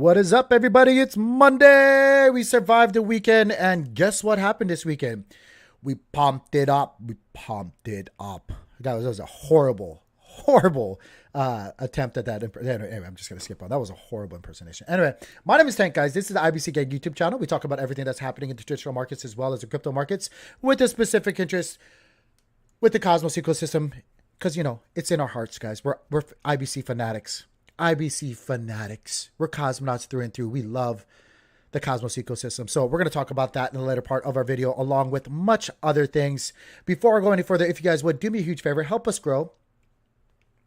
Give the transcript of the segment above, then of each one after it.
What is up, everybody? It's Monday. We survived the weekend, and guess what happened this weekend? We pumped it up. That was a horrible attempt at that. Anyway, I'm just going to skip on. That was a horrible impersonation. Anyway, my name is Tank, guys. This is the IBC Gang YouTube channel. We talk about everything that's happening in the traditional markets as well as the crypto markets with a specific interest with the Cosmos ecosystem because, you know, it's in our hearts, guys. We're IBC fanatics. We're cosmonauts through and through. We love the Cosmos ecosystem. So we're going to talk about that in the later part of our video, along with much other things. Before I go any further, if you guys would do me a huge favor, help us grow.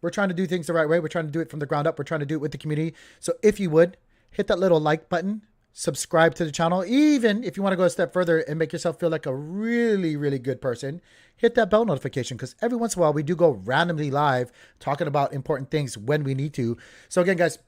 We're trying to do things the right way. We're trying to do it from the ground up. We're trying to do it with the community. So if you would, hit that little like button, subscribe to the channel. Even if you want to go a step further and make yourself feel like a really, really good person, hit that bell notification because every once in a while we do go randomly live talking about important things when we need to. So again, guys,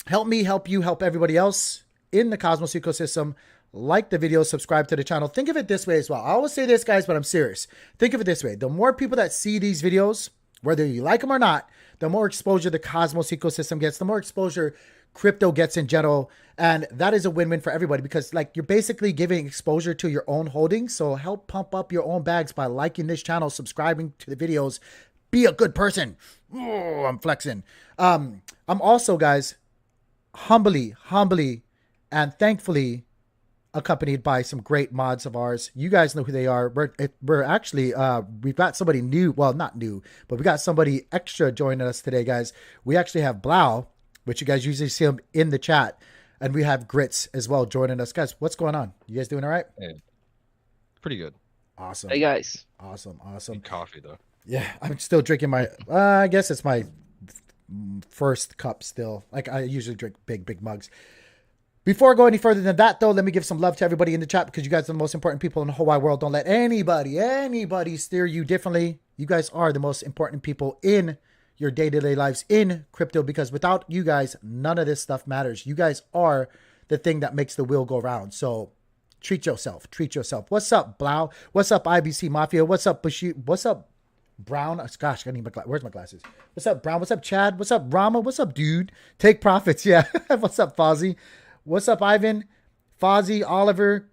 help me, help you, help everybody else in the Cosmos ecosystem. Like the video, subscribe to the channel. Think of it this way as well. I always say this, guys, but I'm serious. Think of it this way. The more people that see these videos, whether you like them or not, the more exposure the Cosmos ecosystem gets, the more exposure crypto gets in general. And that is a win-win for everybody because like you're basically giving exposure to your own holdings. So help pump up your own bags by liking this channel, subscribing to the videos. Be a good person. Oh, I'm flexing. I'm also, guys, humbly and thankfully accompanied by some great mods of ours. You guys know who they are. We're actually, we've got somebody new. Well, not new, but we got somebody extra joining us today, guys. We actually have Blau, which you guys usually see him in the chat. And we have Grits as well joining us. Guys, what's going on? You guys doing all right? Hey, pretty good. Awesome. Hey, guys. Awesome. Need coffee, though. Yeah, I'm still drinking my, I guess it's my first cup still. Like I usually drink big mugs. Before I go any further than that, though, let me give some love to everybody in the chat because you guys are the most important people in the whole wide world. Don't let anybody steer you differently. You guys are the most important people in your day-to-day lives in crypto because without you guys, none of this stuff matters. You guys are the thing that makes the wheel go round. So treat yourself. What's up, Blau? What's up, IBC Mafia? What's up, Bushy? What's up, Brown? Oh, gosh, I need my where's my glasses? What's up, Brown? What's up, Chad? What's up, Rama? What's up, dude? Take profits. Yeah. What's up, Fozzie? What's up, Ivan? Fozzie, Oliver.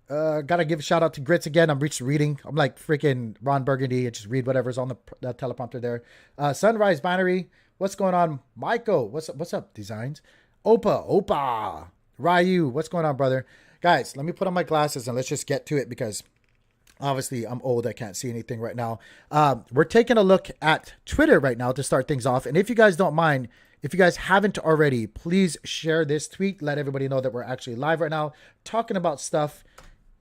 Gotta give a shout out to Grits again. I'm reading. I'm like freaking Ron Burgundy. I just read whatever's on the teleprompter there. Sunrise Binary. What's going on? Michael. What's up? Designs. Opa. Ryu. What's going on, brother? Guys, let me put on my glasses and let's just get to it because obviously I'm old. I can't see anything right now. We're taking a look at Twitter right now to start things off. And if you guys don't mind, if you guys haven't already, please share this tweet. Let everybody know that we're actually live right now talking about stuff.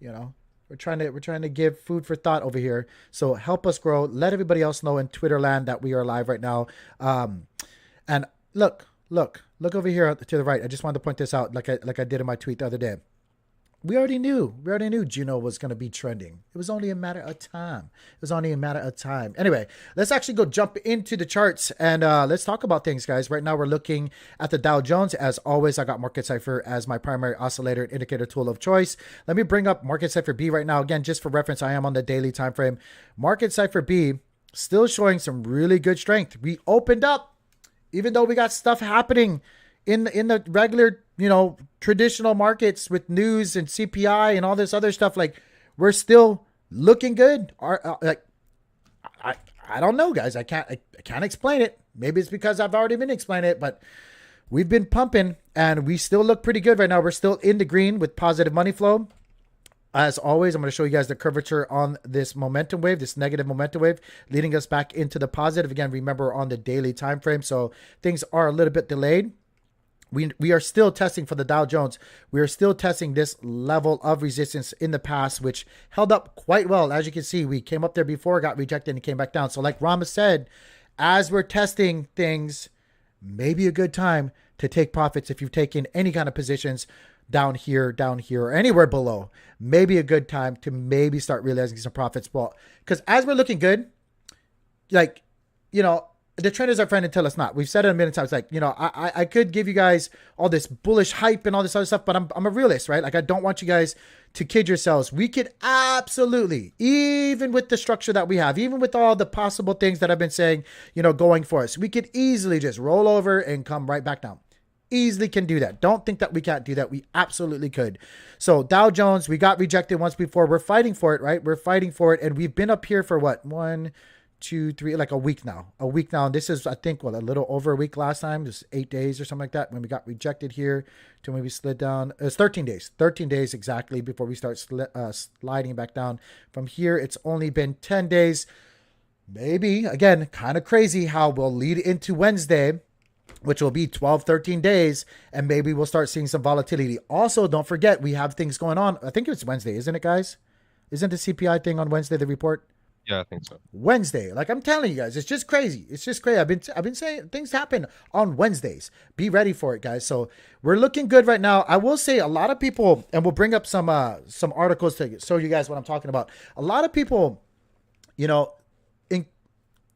You know, we're trying to give food for thought over here. So help us grow. Let everybody else know in Twitter land that we are live right now. And look over here to the right. I just wanted to point this out like I did in my tweet the other day. We already knew Juno was going to be trending. It was only a matter of time. Anyway, let's actually go jump into the charts and let's talk about things, guys. Right now, we're looking at the Dow Jones. As always, I got Market Cipher as my primary oscillator and indicator tool of choice. Let me bring up Market Cipher B right now. Again, just for reference, I am on the daily time frame. Market Cipher B still showing some really good strength. We opened up, even though we got stuff happening in the regular, you know, traditional markets with news and CPI and all this other stuff. Like we're still looking good. I don't know, guys. I can't explain it. Maybe it's because I've already been explaining it, but we've been pumping and we still look pretty good right now. We're still in the green with positive money flow. As always, I'm going to show you guys the curvature on this momentum wave, this negative momentum wave, leading us back into the positive. Again, remember on the daily time frame, so things are a little bit delayed. We are still testing for the Dow Jones. We are still testing this level of resistance in the past, which held up quite well. As you can see, we came up there before, got rejected, and came back down. So like Rama said, as we're testing things, maybe a good time to take profits if you've taken any kind of positions down here, or anywhere below. Maybe a good time to maybe start realizing some profits. Well, because as we're looking good, like, you know, the trend is our friend until it's not. We've said it a million times. Like, you know, I could give you guys all this bullish hype and all this other stuff, but I'm a realist, right? Like, I don't want you guys to kid yourselves. We could absolutely, even with the structure that we have, even with all the possible things that I've been saying, you know, going for us, we could easily just roll over and come right back down. easily can do that. Don't think that we can't do that. We absolutely could. So Dow Jones, we got rejected once before. We're fighting for it, right? We're fighting for it. And we've been up here for what? 1, 2, 3, like a week now. And this is, I think, a little over a week last time. Just 8 days or something like that when we got rejected here to when we slid down. It's 13 days. 13 days exactly before we start sliding back down. From here, it's only been 10 days. Maybe, again, kind of crazy how we'll lead into Wednesday, which will be 12, 13 days, and maybe we'll start seeing some volatility. Also, don't forget, we have things going on. I think it's Wednesday, isn't it, guys? Isn't the CPI thing on Wednesday, the report? Yeah, I think so. Wednesday. Like I'm telling you guys, it's just crazy. It's just crazy. I've been saying things happen on Wednesdays. Be ready for it, guys. So we're looking good right now. I will say a lot of people, and we'll bring up some articles to show you guys what I'm talking about. A lot of people,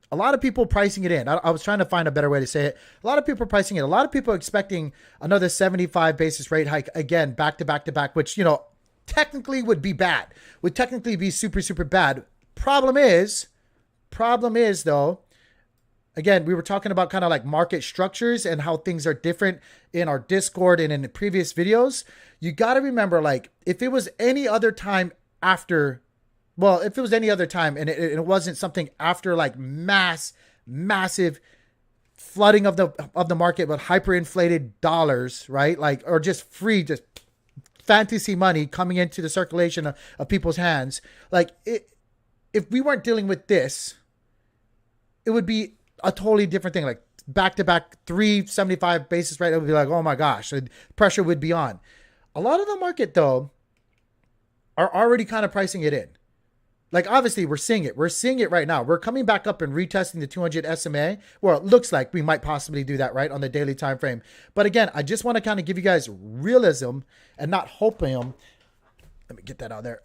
a lot of people pricing it in. I was trying to find a better way to say it. A lot of people pricing it. A lot of people expecting another 75 basis rate hike again, back to back to back, which, technically would be bad. Would technically be super, super bad. Problem is though, again, we were talking about kind of like market structures and how things are different in our Discord and in the previous videos. You got to remember, like, if it was any other time and it wasn't something after like massive flooding of the market with hyperinflated dollars, right? Like, or just free, just fantasy money coming into the circulation of people's hands. Like, if we weren't dealing with this, it would be a totally different thing. Like back to back 375 basis rate, it would be like, oh my gosh, pressure would be on. A lot of the market though are already kind of pricing it in. Like, obviously, we're seeing it. We're seeing it right now. We're coming back up and retesting the 200 SMA. Well, it looks like we might possibly do that, right, on the daily time frame. But again, I just want to kind of give you guys realism and not hopium. Let me get that out there.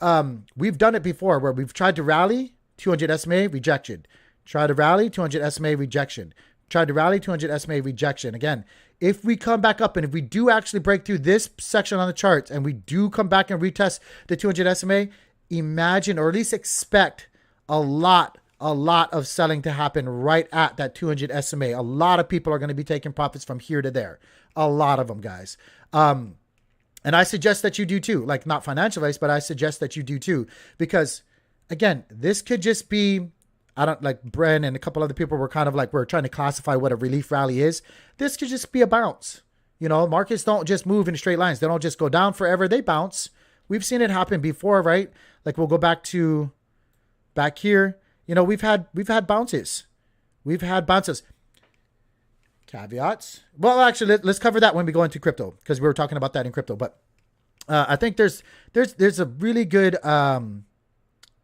We've done it before where we've tried to rally 200 SMA, rejection. Try to rally 200 SMA, rejection. Tried to rally 200 SMA, rejection. Again, if we come back up and if we do actually break through this section on the charts and we do come back and retest the 200 SMA, imagine, or at least expect a lot of selling to happen right at that 200 SMA. A lot of people are going to be taking profits from here to there. A lot of them, guys. And I suggest that you do too. Like, not financial advice, but I suggest that you do too. Because, again, this could just be, Bren and a couple other people were kind of like, we're trying to classify what a relief rally is. This could just be a bounce. Markets don't just move in straight lines. They don't just go down forever. They bounce. We've seen it happen before, right? Like, we'll go back here. We've had bounces. We've had bounces. Caveats. Well, actually, let's cover that when we go into crypto, because we were talking about that in crypto. But I think there's a really good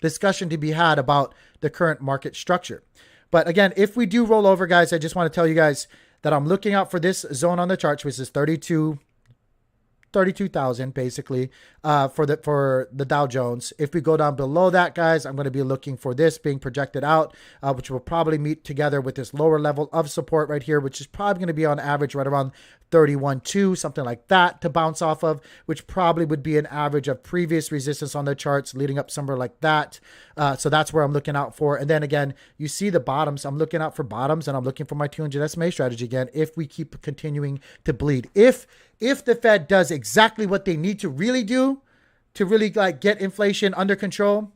discussion to be had about the current market structure. But again, if we do roll over, guys, I just want to tell you guys that I'm looking out for this zone on the charts, which is 32,000 basically for the Dow Jones. If we go down below that, guys, I'm going to be looking for this being projected out, which will probably meet together with this lower level of support right here, which is probably going to be on average right around 31.2, something like that to bounce off of, which probably would be an average of previous resistance on the charts leading up somewhere like that. So that's where I'm looking out for. And then again, you see the bottoms. I'm looking out for bottoms, and I'm looking for my 200 SMA strategy again if we keep continuing to bleed. If the Fed does exactly what they need to really do to really like get inflation under control,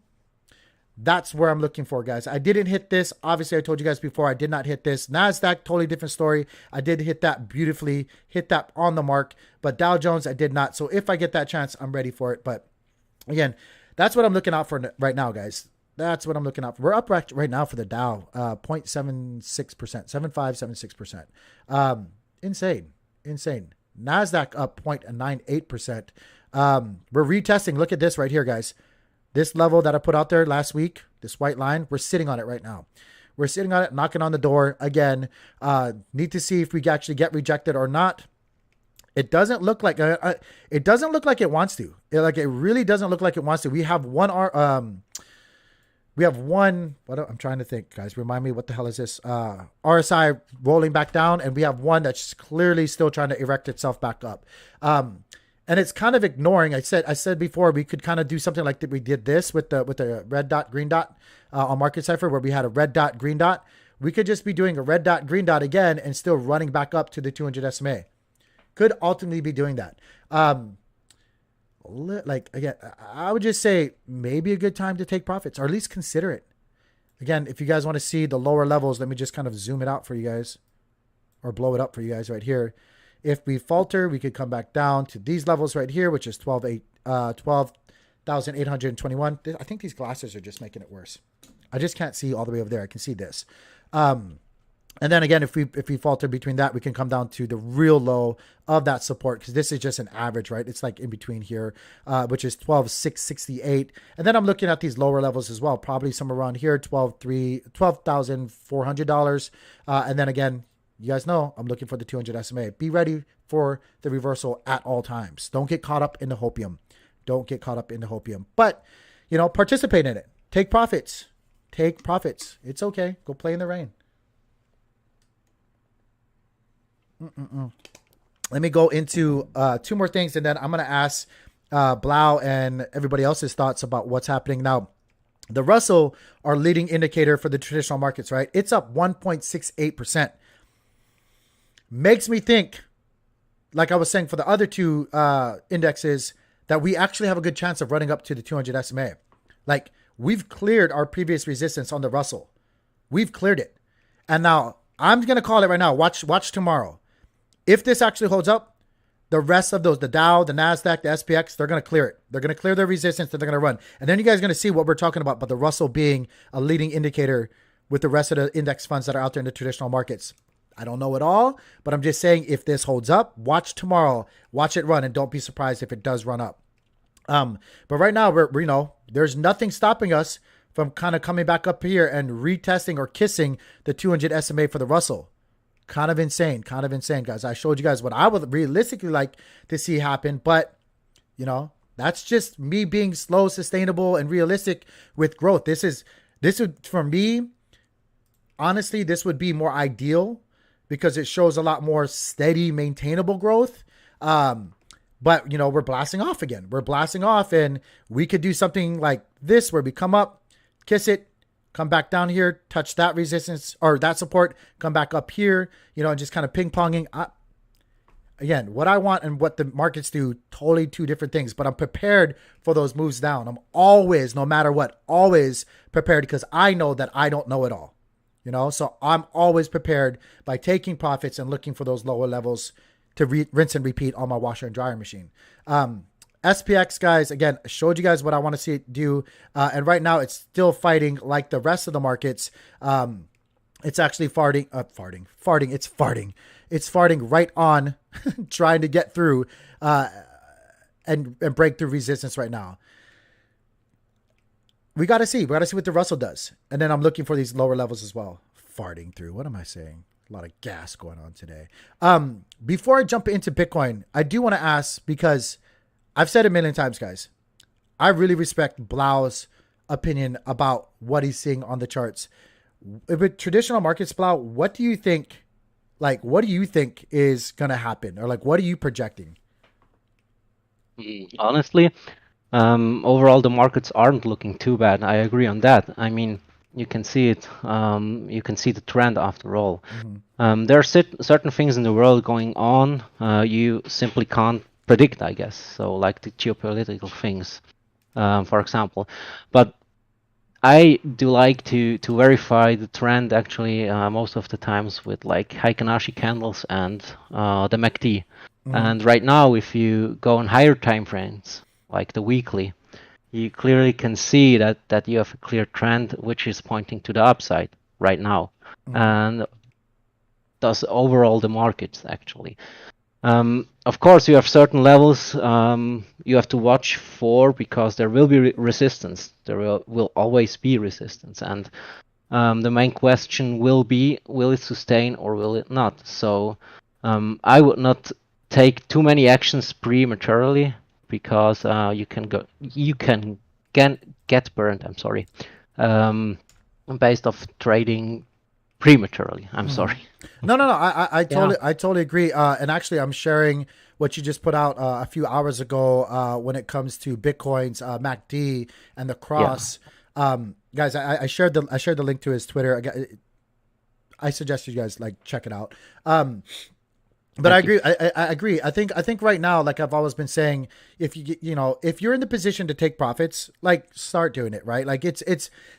that's where I'm looking for, guys. I didn't hit this. Obviously, I told you guys before, I did not hit this. NASDAQ, totally different story. I did hit that beautifully, hit that on the mark. But Dow Jones, I did not. So if I get that chance, I'm ready for it. But again, that's what I'm looking out for right now, guys. That's what I'm looking out for. We're up right now for the Dow, 0.76%, 75.76%. Insane. NASDAQ up 0.98%. We're retesting. Look at this right here, guys. This level that I put out there last week, this white line, we're sitting on it right now. We're sitting on it, knocking on the door again. Need to see if we actually get rejected or not. It doesn't look like it wants to. It really doesn't look like it wants to. We have one. I'm trying to think, guys. Remind me, what the hell is this? RSI rolling back down, and we have one that's clearly still trying to erect itself back up. And it's kind of ignoring. I said before we could kind of do something like that. We did this with the red dot, green dot on Market Cipher, where we had a red dot, green dot. We could just be doing a red dot, green dot again, and still running back up to the 200 SMA. Could ultimately be doing that. Like again, I would just say maybe a good time to take profits, or at least consider it. Again, if you guys want to see the lower levels, let me just kind of zoom it out for you guys, or blow it up for you guys right here. If we falter, we could come back down to these levels right here, which is 12,821. I think these glasses are just making it worse. I just can't see all the way over there. I can see this. And then again, if we falter between that, we can come down to the real low of that support, because this is just an average, right? It's like in between here, which is 12,668. And then I'm looking at these lower levels as well, probably somewhere around here, $12,400. And then again, you guys know I'm looking for the 200 SMA. Be ready for the reversal at all times. Don't get caught up in the hopium. Don't get caught up in the hopium. But, participate in it. Take profits. Take profits. It's okay. Go play in the rain. Let me go into two more things, and then I'm going to ask Blau and everybody else's thoughts about what's happening now. The Russell, our leading indicator for the traditional markets, right? It's up 1.68%. Makes me think, like I was saying for the other two indexes, that we actually have a good chance of running up to the 200 SMA. Like, we've cleared our previous resistance on the Russell. We've cleared it. And now I'm going to call it right now. Watch tomorrow. If this actually holds up, the rest of those, the Dow, the NASDAQ, the SPX, they're going to clear it. They're going to clear their resistance, and they're going to run. And then you guys are going to see what we're talking about the Russell being a leading indicator with the rest of the index funds that are out there in the traditional markets. I don't know it all, but I'm just saying, if this holds up, watch tomorrow, watch it run, and don't be surprised if it does run up. But right now, we're there's nothing stopping us from kind of coming back up here and retesting or kissing the 200 SMA for the Russell. Kind of insane, guys. I showed you guys what I would realistically like to see happen, but that's just me being slow, sustainable, and realistic with growth. This would, for me, honestly, this would be more ideal because it shows a lot more steady, maintainable growth. But we're blasting off again. We're blasting off, and we could do something like this where we come up, kiss it, come back down here, touch that resistance or that support, come back up here, and just kind of ping-ponging. Again, what I want and what the markets do, totally two different things, but I'm prepared for those moves down. I'm always, no matter what, always prepared, because I know that I don't know it all, so I'm always prepared by taking profits and looking for those lower levels to rinse and repeat on my washer and dryer machine. SPX, guys, again, I showed you guys what I want to see it do. And right now it's still fighting like the rest of the markets. It's actually farting. It's farting right on trying to get through and break through resistance right now. We got to see what the Russell does. And then I'm looking for these lower levels as well. Farting through. What am I saying? A lot of gas going on today. Before I jump into Bitcoin, I do want to ask, because I've said it a million times, guys, I really respect Blau's opinion about what he's seeing on the charts. With traditional markets, Blau, what do you think is going to happen? Or what are you projecting? Honestly, overall, the markets aren't looking too bad. I agree on that. I mean, you can see it. You can see the trend after all. Mm-hmm. There are certain things in the world going on. You simply can't predict, I guess. So like the geopolitical things, for example. But I do like to verify the trend actually most of the times with like Heikin-Ashi candles and the MACD. Mm-hmm. And right now, if you go on higher time frames, like the weekly, you clearly can see that you have a clear trend which is pointing to the upside right now. Mm-hmm. And thus overall the markets actually. Of course, you have certain levels you have to watch for, because there will be resistance. There will always be resistance. And the main question will be, will it sustain or will it not? So I would not take too many actions prematurely, because you can get burned. I'm sorry, based off trading prematurely. I'm sorry. No. I totally agree. And actually, I'm sharing what you just put out a few hours ago when it comes to Bitcoin's MACD and the cross. Yeah. Guys, I shared the link to his Twitter. I suggest you guys check it out. But I Thank you. agree. I agree. I think right now, like I've always been saying, if if you're in the position to take profits, like start doing it, right? Like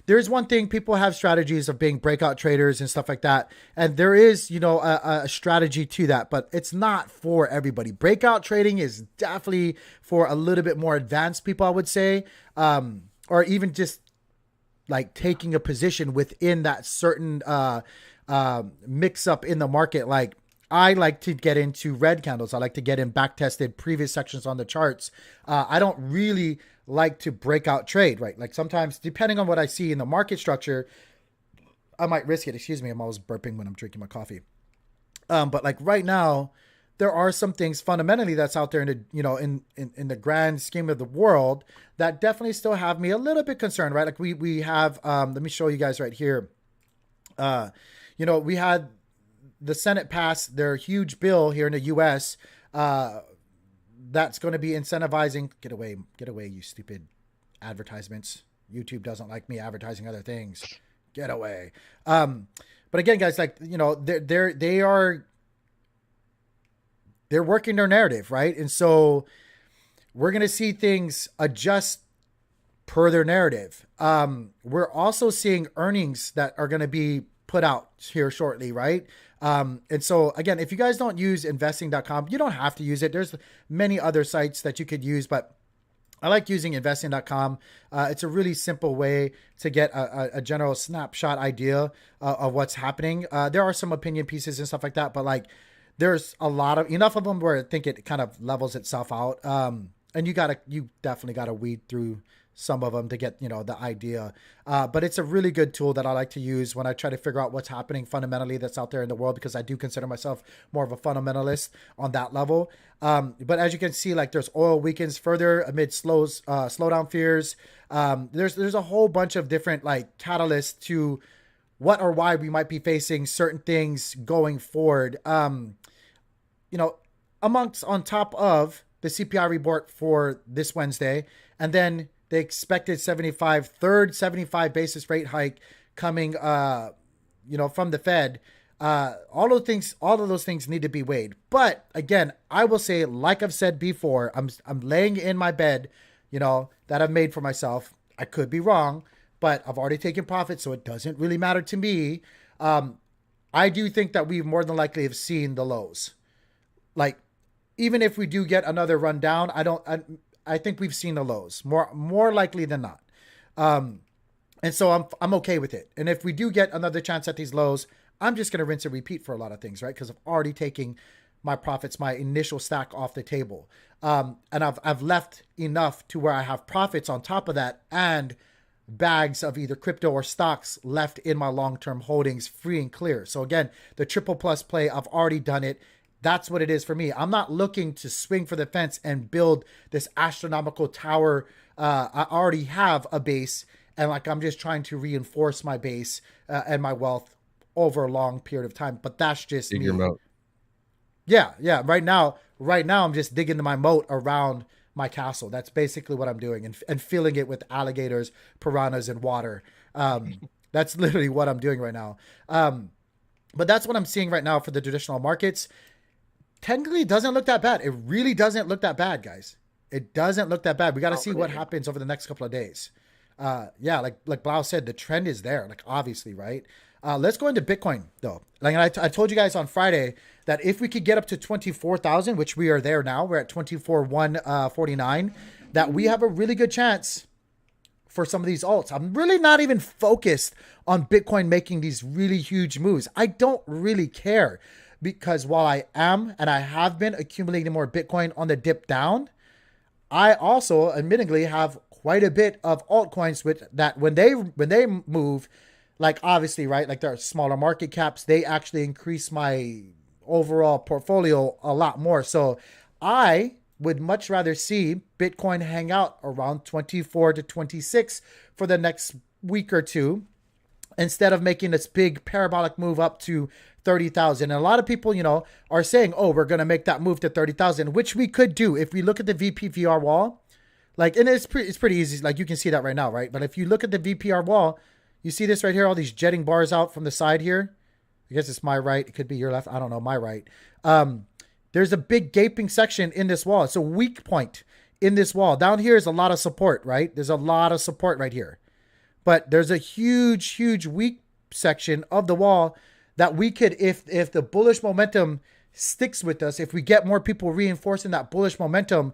there's one thing, people have strategies of being breakout traders and stuff like that, and there is a strategy to that, but it's not for everybody. Breakout trading is definitely for a little bit more advanced people, I would say, or even just like taking a position within that certain mix up in the market. Like I like to get into red candles. I like to get in back tested previous sections on the charts. I don't really like to break out trade, right? Like sometimes, depending on what I see in the market structure, I might risk it. Excuse me, I'm always burping when I'm drinking my coffee. But like right now, there are some things fundamentally that's out there in the in the grand scheme of the world that definitely still have me a little bit concerned, right? Like we have let me show you guys right here. We had the Senate pass their huge bill here in the U.S. That's going to be incentivizing. Get away, you stupid advertisements. YouTube doesn't like me advertising other things. Get away. But again, guys, like they're working their narrative, right? And so we're going to see things adjust per their narrative. We're also seeing earnings that are going to be put out here shortly, right? And so again, if you guys don't use investing.com, you don't have to use it. There's many other sites that you could use, but I like using investing.com. It's a really simple way to get a general snapshot idea of what's happening. There are some opinion pieces and stuff like that, but like there's enough of them where I think it kind of levels itself out. And you definitely gotta weed through some of them to get, the idea. But it's a really good tool that I like to use when I try to figure out what's happening fundamentally that's out there in the world, because I do consider myself more of a fundamentalist on that level. But as you can see, like there's oil weakens further amid slowdown fears. There's a whole bunch of different like catalysts to what or why we might be facing certain things going forward. On top of the CPI report for this Wednesday, and then the expected 75 basis rate hike coming, from the Fed. All of those things need to be weighed. But again, I will say, like I've said before, I'm laying in my bed, that I've made for myself. I could be wrong, but I've already taken profits, so it doesn't really matter to me. I do think that we more than likely have seen the lows. Like, even if we do get another run down, I think we've seen the lows more likely than not. And so I'm okay with it. And if we do get another chance at these lows, I'm just going to rinse and repeat for a lot of things, right? Because I've already taken my profits, my initial stack off the table. And I've left enough to where I have profits on top of that and bags of either crypto or stocks left in my long-term holdings free and clear. So again, the triple plus play, I've already done it. That's what it is for me. I'm not looking to swing for the fence and build this astronomical tower. I already have a base, and like I'm just trying to reinforce my base and my wealth over a long period of time. But that's just Dig me. your moat. Yeah. Right now, I'm just digging my moat around my castle. That's basically what I'm doing, and filling it with alligators, piranhas, and water. That's literally what I'm doing right now. But that's what I'm seeing right now for the traditional markets. Technically, it doesn't look that bad. It really doesn't look that bad, guys. It doesn't look that bad. We got to see what happens over the next couple of days. Like Blau said, the trend is there, like obviously, right? Let's go into Bitcoin though. Like I told you guys on Friday that if we could get up to 24,000, which we are there now, we're at 24,149, that we have a really good chance for some of these alts. I'm really not even focused on Bitcoin making these really huge moves. I don't really care, because while I am and I have been accumulating more Bitcoin on the dip down, I also admittingly have quite a bit of altcoins with that when they move, like obviously, right, like there are smaller market caps, they actually increase my overall portfolio a lot more. So I would much rather see Bitcoin hang out around 24 to 26 for the next week or two, instead of making this big parabolic move up to 30,000. And a lot of people, are saying, oh, we're going to make that move to 30,000, which we could do if we look at the VPVR wall. Like, and it's pretty easy. Like you can see that right now, right? But if you look at the VPR wall, you see this right here, all these jetting bars out from the side here. I guess it's my right. It could be your left. I don't know, my right. There's a big gaping section in this wall. It's a weak point in this wall. Down here is a lot of support, right? There's a lot of support right here. But there's a huge weak section of the wall that we could, if the bullish momentum sticks with us, if we get more people reinforcing that bullish momentum,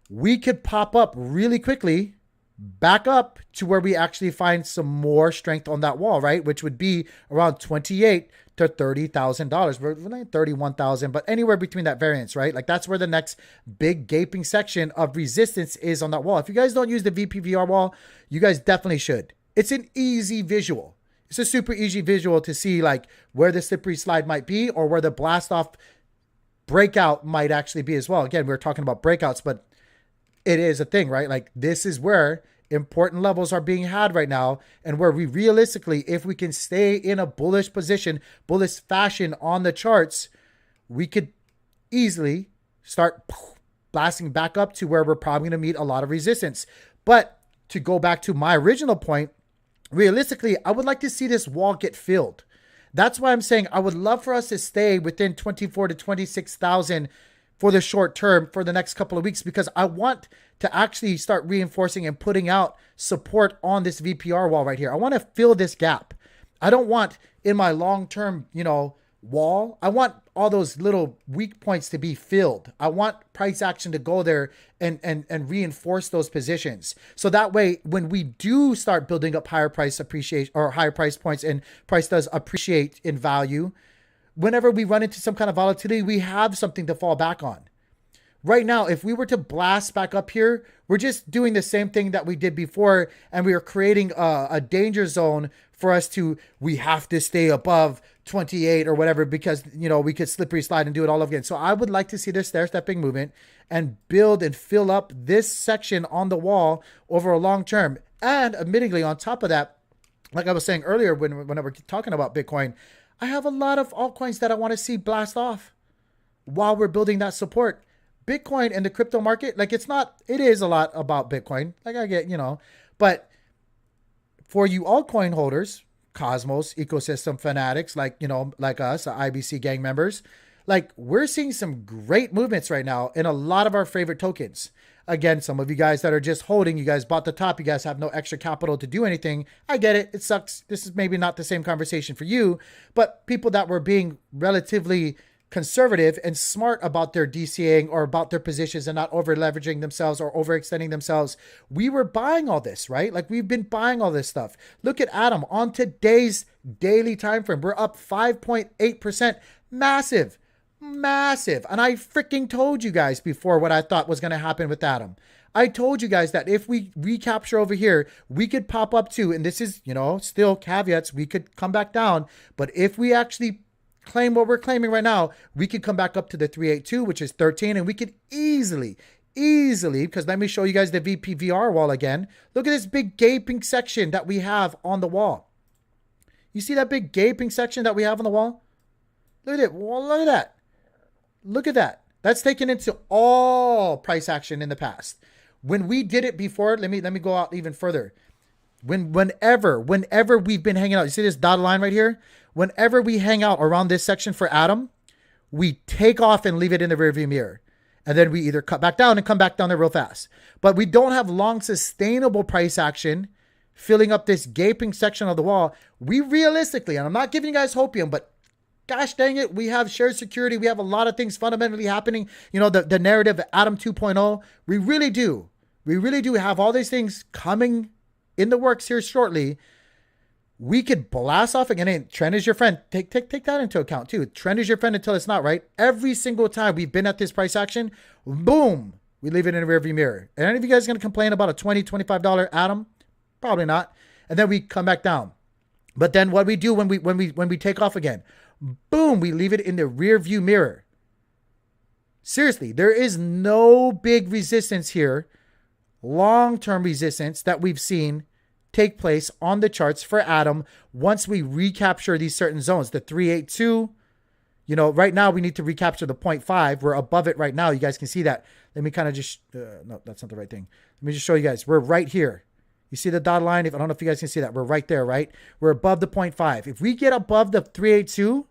we could pop up really quickly back up to where we actually find some more strength on that wall, right? Which would be around $28,000 to $30,000. We're like 31,000, but anywhere between that variance, right? Like that's where the next big gaping section of resistance is on that wall. If you guys don't use the VPVR wall, you guys definitely should. It's an easy visual. It's a super easy visual to see like where the slippery slide might be or where the blast off breakout might actually be as well. Again, we're talking about breakouts, but it is a thing, right? Like this is where important levels are being had right now, and where we realistically, if we can stay in a bullish position, bullish fashion on the charts, we could easily start blasting back up to where we're probably going to meet a lot of resistance. But to go back to my original point, realistically, I would like to see this wall get filled. That's why I'm saying I would love for us to stay within 24 to 26,000 for the short term for the next couple of weeks, because I want to actually start reinforcing and putting out support on this VPR wall right here. I want to fill this gap. I don't want in my long-term, wall, I want all those little weak points to be filled. I want price action to go there and reinforce those positions. So that way, when we do start building up higher price appreciation or higher price points and price does appreciate in value, whenever we run into some kind of volatility, we have something to fall back on. Right now, if we were to blast back up here, we're just doing the same thing that we did before, and we are creating a danger zone for us we have to stay above 28 or whatever, because, we could slippery slide and do it all over again. So I would like to see this stair-stepping movement and build and fill up this section on the wall over a long term. And admittedly, on top of that, like I was saying earlier when I was talking about Bitcoin, I have a lot of altcoins that I want to see blast off while we're building that support. Bitcoin and the crypto market, like it is a lot about Bitcoin. Like I get, but for you altcoin holders, Cosmos, ecosystem fanatics, like us, IBC gang members, like we're seeing some great movements right now in a lot of our favorite tokens. Again, some of you guys that are just holding, you guys bought the top, you guys have no extra capital to do anything. I get it. It sucks. This is maybe not the same conversation for you, but people that were being relatively conservative and smart about their DCAing or about their positions and not over leveraging themselves or overextending themselves, we were buying all this, right? Like we've been buying all this stuff. Look at Atom on today's daily time frame. We're up 5.8%. Massive. And I freaking told you guys before what I thought was going to happen with Atom. I told you guys that if we recapture over here, we could pop up to, and this is, still caveats, we could come back down. But if we actually claim what we're claiming right now, we could come back up to the 382, which is 13, and we could easily, because let me show you guys the VPVR wall again. Look at this big gaping section that we have on the wall. You see that big gaping section that we have on the wall? Look at it. Well, look at that. Look at that. That's taken into all price action in the past. When we did it before, let me go out even further. Whenever we've been hanging out, you see this dotted line right here? Whenever we hang out around this section for Atom, we take off and leave it in the rearview mirror. And then we either cut back down and come back down there real fast. But we don't have long sustainable price action filling up this gaping section of the wall. We realistically, and I'm not giving you guys hopium, but gosh dang it, we have shared security. We have a lot of things fundamentally happening. The narrative of Atom 2.0. We really do have all these things coming in the works here shortly. We could blast off again. And trend is your friend. Take that into account too. Trend is your friend until it's not, right? Every single time we've been at this price action, boom, we leave it in a rearview mirror. And any of you guys going to complain about a $20, $25 Atom? Probably not. And then we come back down. But then what we do when we take off again, boom, we leave it in the rear view mirror. Seriously, there is no big resistance here, long-term resistance that we've seen take place on the charts for Atom once we recapture these certain zones. The 382, right now we need to recapture the 0.5. We're above it right now. You guys can see that. Let me kind of just, no, that's not the right thing. Let me just show you guys. We're right here. You see the dotted line? I don't know if you guys can see that. We're right there, right? We're above the 0.5. If we get above the 382,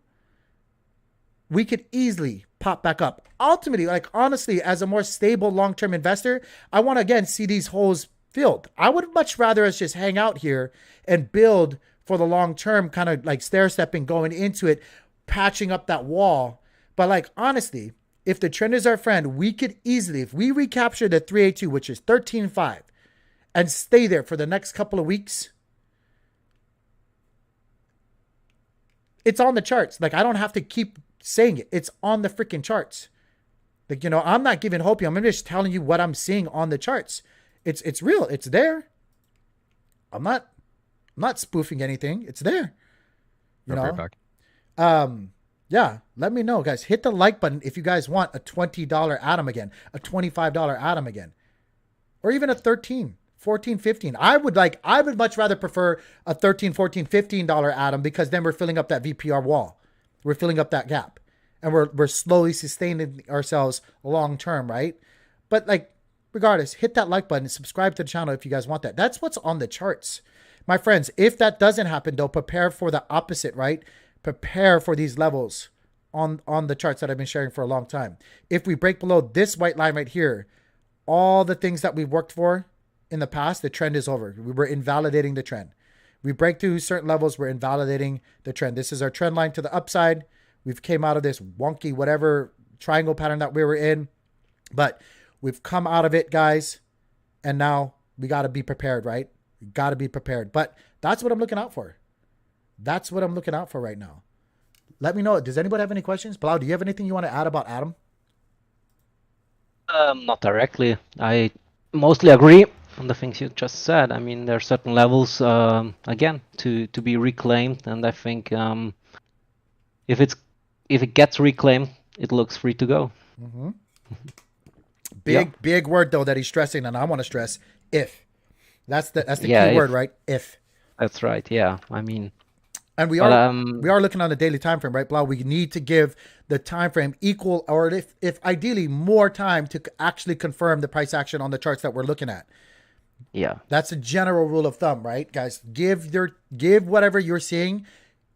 we could easily pop back up. Ultimately, like honestly, as a more stable long-term investor, I want to again see these holes filled. I would much rather us just hang out here and build for the long term, kind of like stair stepping going into it, patching up that wall. But like honestly, if the trend is our friend, we could easily, if we recapture the 382, which is 13.5, and stay there for the next couple of weeks, it's on the charts. Like I don't have to keep saying it. It's on the freaking charts. Like, you know, I'm not giving hope. I'm just telling you what I'm seeing on the charts. It's real. It's there. I'm not spoofing anything. It's there. You know. Yeah. Let me know, guys. Hit the like button if you guys want a $20 Atom again, a $25 Atom again, or even a 13, 14, 15. I would much rather prefer a 13, 14, $15 Atom, because then we're filling up that VPR wall. We're filling up that gap, and we're slowly sustaining ourselves long term, right? But like, regardless, hit that like button, subscribe to the channel if you guys want that. That's what's on the charts. My friends, if that doesn't happen, though, prepare for the opposite, right? Prepare for these levels on the charts that I've been sharing for a long time. If we break below this white line right here, all the things that we've worked for in the past, the trend is over. We were invalidating the trend. We break through certain levels, we're invalidating the trend. This is our trend line to the upside. We've came out of this wonky whatever triangle pattern that we were in, but we've come out of it, guys. And now we got to be prepared, right? We got to be prepared. But that's what I'm looking out for. That's what I'm looking out for right now. Let me know. Does anybody have any questions? Bilal, do you have anything you want to add about Atom? Not directly. I mostly agree on the things you just said. I mean, there are certain levels, again, to be reclaimed, and I think if it gets reclaimed, it looks free to go. Mm-hmm. Big word though that he's stressing, and I want to stress if. That's the key word, right? If. That's right. Yeah. I mean, and we are looking on the daily time frame, right, Blau? We need to give the time frame equal, or if ideally more time to actually confirm the price action on the charts that we're looking at. Yeah. That's a general rule of thumb, right, guys? Give whatever you're seeing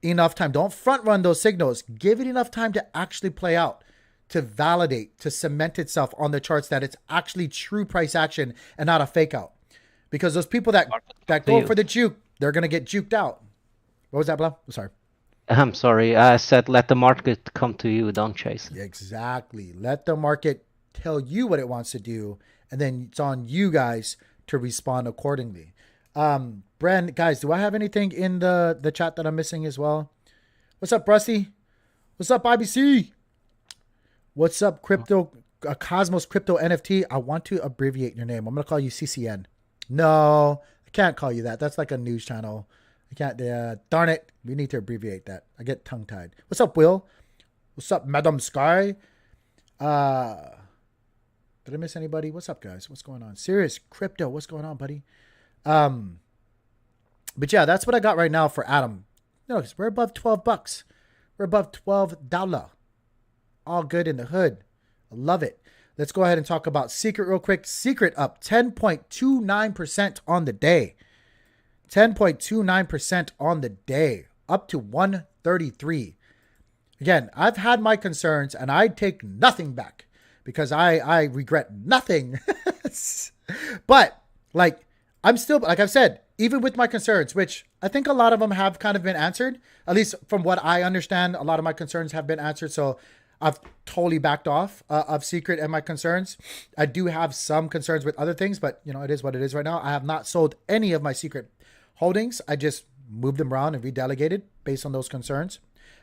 enough time. Don't front run those signals. Give it enough time to actually play out, to validate, to cement itself on the charts that it's actually true price action and not a fake out. Because those people that go for the juke, they're going to get juked out. What was that, Blau? I'm sorry. I'm sorry. I said let the market come to you. Don't chase it. Exactly. Let the market tell you what it wants to do, and then it's on you guys to respond accordingly. Bren, guys, do I have anything in the chat that I'm missing as well? What's up, Rusty? What's up, IBC? What's up, Cosmos Crypto NFT? I want to abbreviate your name. I'm going to call you CCN. No, I can't call you that. That's like a news channel. I can't. Darn it. We need to abbreviate that. I get tongue-tied. What's up, Will? What's up, Madam Sky? Did I miss anybody? What's up, guys? What's going on? Serious Crypto. What's going on, buddy? But yeah, that's what I got right now for Atom. No, because we're above $12. We're above $12. All good in the hood. I love it. Let's go ahead and talk about Secret real quick. Secret up 10.29% on the day. 10.29% on the day. Up to 133. Again, I've had my concerns, and I take nothing back because I regret nothing. But like, I'm still, like I've said, even with my concerns, which I think a lot of them have kind of been answered, at least from what I understand, a lot of my concerns have been answered. So I've totally backed off of Secret and my concerns. I do have some concerns with other things, but you know, it is what it is right now. I have not sold any of my Secret holdings. I just moved them around and redelegated based on those concerns.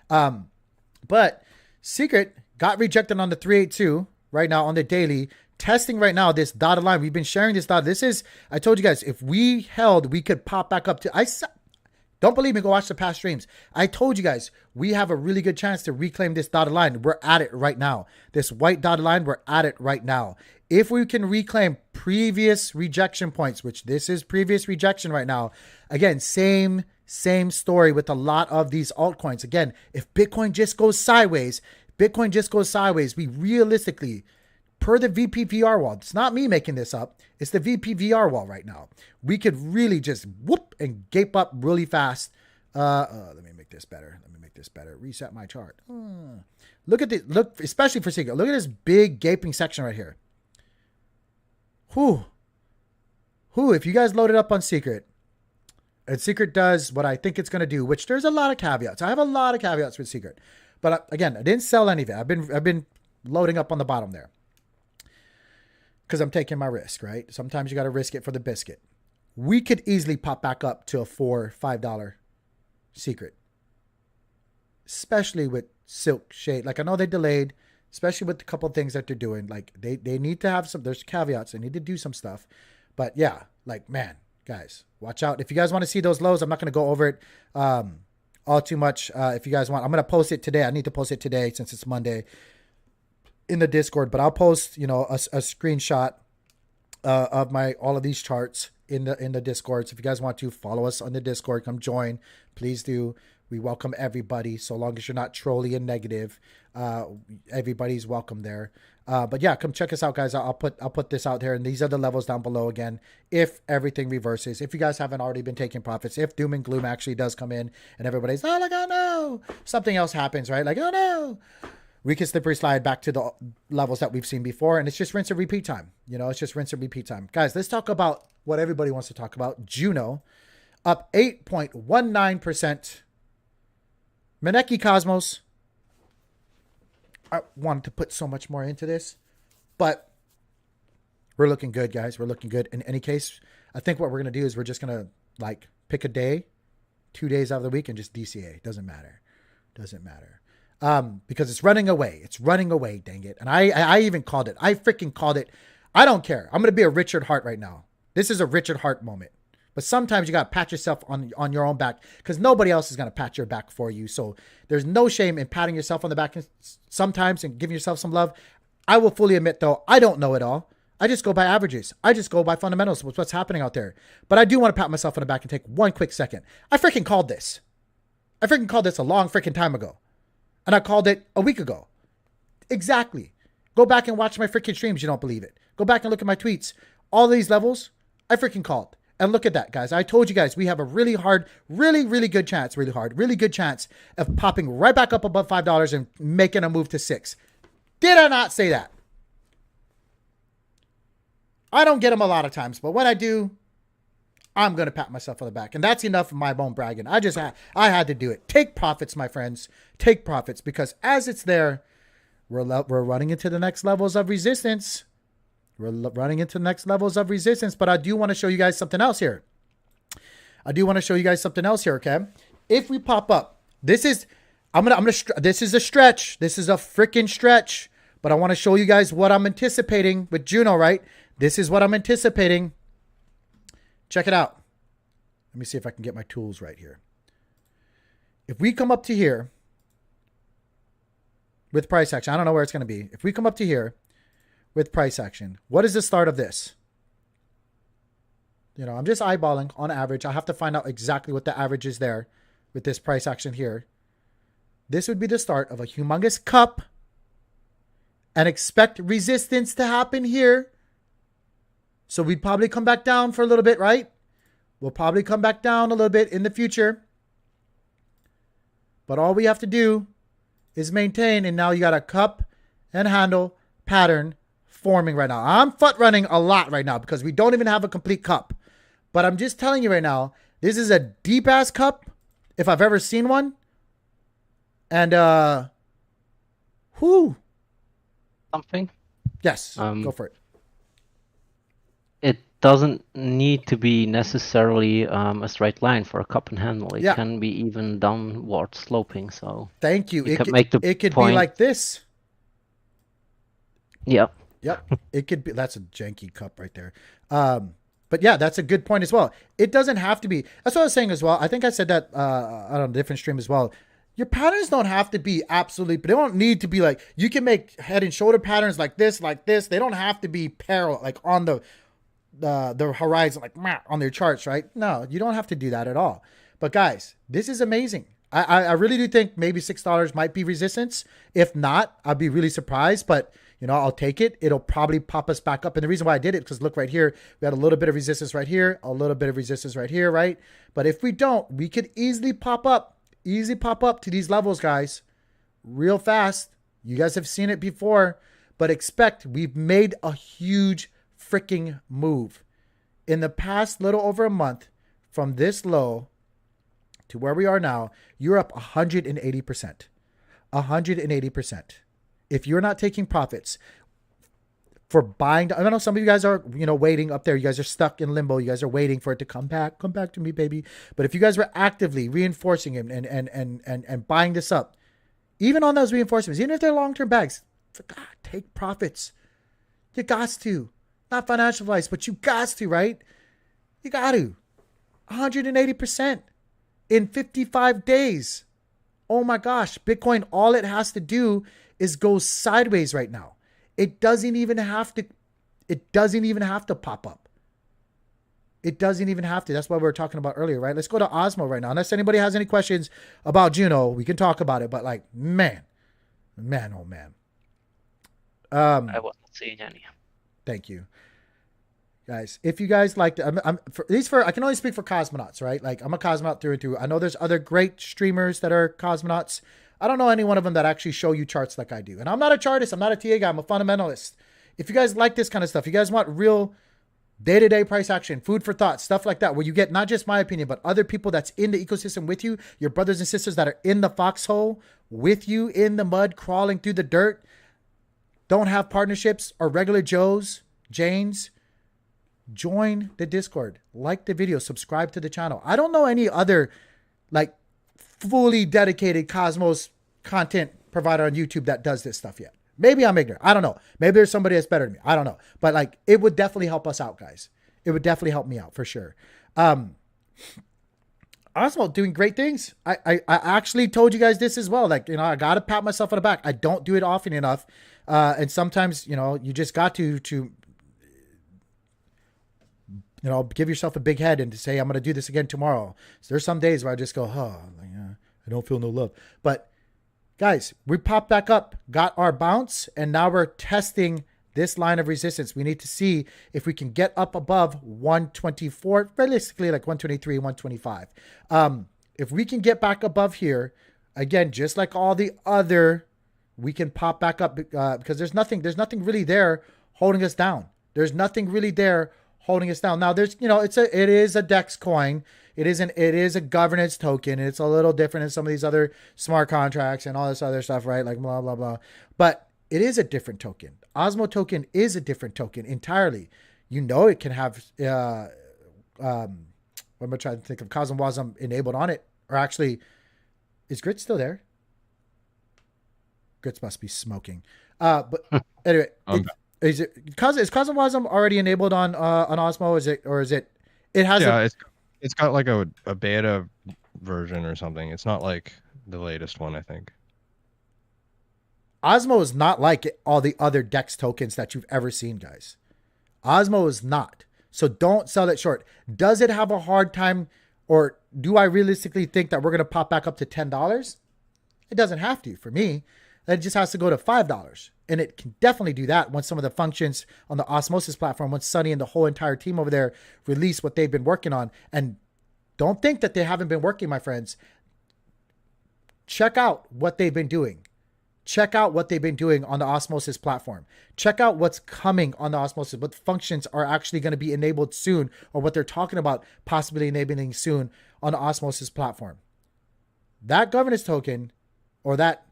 But Secret got rejected on the 382 right now on the daily. Testing right now this dotted line. We've been sharing this dot. This is, I told you guys, if we held, we could pop back up to, don't believe me, go watch the past streams. I told you guys, we have a really good chance to reclaim this dotted line. We're at it right now. This white dotted line, we're at it right now. If we can reclaim previous rejection points, which this is previous rejection right now, again, same story with a lot of these altcoins. Again, if Bitcoin just goes sideways, we realistically, per the VPVR wall, it's not me making this up, it's the VPVR wall right now, we could really just whoop and gape up really fast Let me make this better. Reset my chart. Look at the look, especially for Secret. Look at this big gaping section right here. Whew. If you guys load it up on Secret, and Secret does what I think it's going to do, which there's a lot of caveats. I have a lot of caveats with Secret. But again, I didn't sell any of it. I've been loading up on the bottom there. Because I'm taking my risk, right? Sometimes you got to risk it for the biscuit. We could easily pop back up to a $4, $5 Secret. Especially with Silk Shade. Like, I know they delayed, especially with a couple of things that they're doing. Like, they need to have some, there's caveats. They need to do some stuff. But yeah, like, man, guys, watch out. If you guys want to see those lows, I'm not going to go over it all too much. If you guys want, I'm going to post it today. I need to post it today since it's Monday in the Discord. But I'll post, you know, a screenshot of all of these charts in the Discord. So if you guys want to follow us on the Discord, come join. Please do. We welcome everybody, so long as you're not trolly and negative. Everybody's welcome there. But yeah, come check us out, guys. I'll put this out there, and these are the levels down below again. If everything reverses, if you guys haven't already been taking profits, if doom and gloom actually does come in, and everybody's like, oh no, something else happens, right? Like, oh no, we can slippery slide back to the levels that we've seen before, and it's just rinse and repeat time. You know, it's just rinse and repeat time, guys. Let's talk about what everybody wants to talk about. Juno up 8.19%. Maneki Cosmos. I wanted to put so much more into this, but we're looking good, guys. We're looking good. In any case, I think what we're going to do is we're just going to like pick a day, 2 days out of the week and just DCA. Doesn't matter. Because it's running away. It's running away, dang it. And I even called it. I freaking called it. I don't care. I'm going to be a Richard Hart right now. This is a Richard Hart moment. But sometimes you got to pat yourself on your own back because nobody else is going to pat your back for you. So there's no shame in patting yourself on the back sometimes and giving yourself some love. I will fully admit, though, I don't know it all. I just go by averages. I just go by fundamentals with what's happening out there. But I do want to pat myself on the back and take one quick second. I freaking called this. I freaking called this a long freaking time ago. And I called it a week ago. Exactly. Go back and watch my freaking streams. You don't believe it. Go back and look at my tweets. All these levels, I freaking called. And look at that, guys. I told you guys we have a really hard, really good chance, really good chance of popping right back up above $5 and making a move to $6. Did I not say that? I don't get them a lot of times, but when I do, I'm going to pat myself on the back. And that's enough of my bone bragging. I had to do it. Take profits, my friends. Take profits, because as it's there, we're running into the next levels of resistance. But I do want to show you guys something else here. Okay? If we pop up, this is a stretch. This is a freaking stretch. But I want to show you guys what I'm anticipating with Juno, right? This is what I'm anticipating. Check it out. Let me see if I can get my tools right here. If we come up to here with price action, I don't know where it's going to be. If we come up to here with price action, what is the start of this? You know, I'm just eyeballing on average. I have to find out exactly what the average is there with this price action here. This would be the start of a humongous cup, and expect resistance to happen here. So we'd probably come back down for a little bit, right? We'll probably come back down a little bit in the future. But all we have to do is maintain, and now you got a cup and handle pattern forming right now. I'm foot running a lot right now because we don't even have a complete cup. But I'm just telling you right now, this is a deep ass cup if I've ever seen one. And Something? Yes, go for it. It doesn't need to be necessarily a straight line for a cup and handle. It can be even downward sloping. So thank you. It could be like this. Yep. It could be. That's a janky cup right there. But yeah, that's a good point as well. It doesn't have to be. That's what I was saying as well. I think I said that on a different stream as well. Your patterns don't have to be absolutely, but they don't need to be like, you can make head and shoulder patterns like this. They don't have to be parallel, like on the horizon, like on their charts, right? No, you don't have to do that at all. But guys, this is amazing. I really do think maybe $6 might be resistance. If not, I'd be really surprised. But I'll take it. It'll probably pop us back up. And the reason why I did it, because look right here, we had a little bit of resistance right here, a little bit of resistance right here, right? But if we don't, we could easily pop up to these levels, guys, real fast. You guys have seen it before, but expect we've made a huge freaking move in the past little over a month from this low to where we are now. You're up 180%. 180%. If you're not taking profits for buying, I know some of you guys are, waiting up there. You guys are stuck in limbo. You guys are waiting for it to come back to me, baby. But if you guys were actively reinforcing him and buying this up, even on those reinforcements, even if they're long-term bags, for God, take profits. You got to. Not financial advice, but you got to, right? You got to. 180% in 55 days. Oh my gosh. Bitcoin, all it has to do is go sideways right now. It doesn't even have to pop up. It doesn't even have to. That's what we were talking about earlier, right? Let's go to Osmo right now. Unless anybody has any questions about Juno, we can talk about it. But like, man, oh man. I wasn't seeing any. Thank you, guys. If you guys like, I can only speak for cosmonauts, right? Like, I'm a cosmonaut through and through. I know there's other great streamers that are cosmonauts. I don't know any one of them that actually show you charts like I do. And I'm not a chartist. I'm not a TA guy. I'm a fundamentalist. If you guys like this kind of stuff, you guys want real day-to-day price action, food for thought, stuff like that, where you get not just my opinion, but other people that's in the ecosystem with you, your brothers and sisters that are in the foxhole with you in the mud, crawling through the dirt, don't have partnerships or regular Janes, join the Discord, like the video, subscribe to the channel. I don't know any other like fully dedicated Cosmos content provider on YouTube that does this stuff yet. Maybe I'm ignorant. I don't know. Maybe there's somebody that's better than me. I don't know. But like, it would definitely help us out, guys. It would definitely help me out for sure. Osmo doing great things. I actually told you guys this as well. Like, I got to pat myself on the back. I don't do it often enough. And sometimes, you just got to give yourself a big head and to say, I'm going to do this again tomorrow. So there's some days where I just go, I don't feel no love. But guys, we popped back up, got our bounce, and now we're testing this line of resistance. We need to see if we can get up above 124, realistically like 123, 125. If we can get back above here, again, just like all the other, we can pop back up because there's nothing really there holding us down. There's nothing really there holding us down. Now there's, it is a DEX coin. It is a governance token, and it's a little different than some of these other smart contracts and all this other stuff, right? Like blah, blah, blah. But it is a different token. Osmo token is a different token entirely. It can have, what am I trying to think of? CosmWasm enabled on it. Or actually, is Grit still there? Grits must be smoking. But anyway, is CosmWasm already enabled on Osmo? It has it's got like a beta version or something. It's not like the latest one, I think. Osmo is not like all the other DEX tokens that you've ever seen, guys. Osmo is not. So don't sell it short. Does it have a hard time, or do I realistically think that we're going to pop back up to $10? It doesn't have to for me. It just has to go to $5. And it can definitely do that once some of the functions on the Osmosis platform, once Sunny and the whole entire team over there release what they've been working on. And don't think that they haven't been working, my friends. Check out what they've been doing. Check out what they've been doing on the Osmosis platform. Check out what's coming on the Osmosis, what functions are actually going to be enabled soon, or what they're talking about possibly enabling soon on the Osmosis platform. That governance token, or that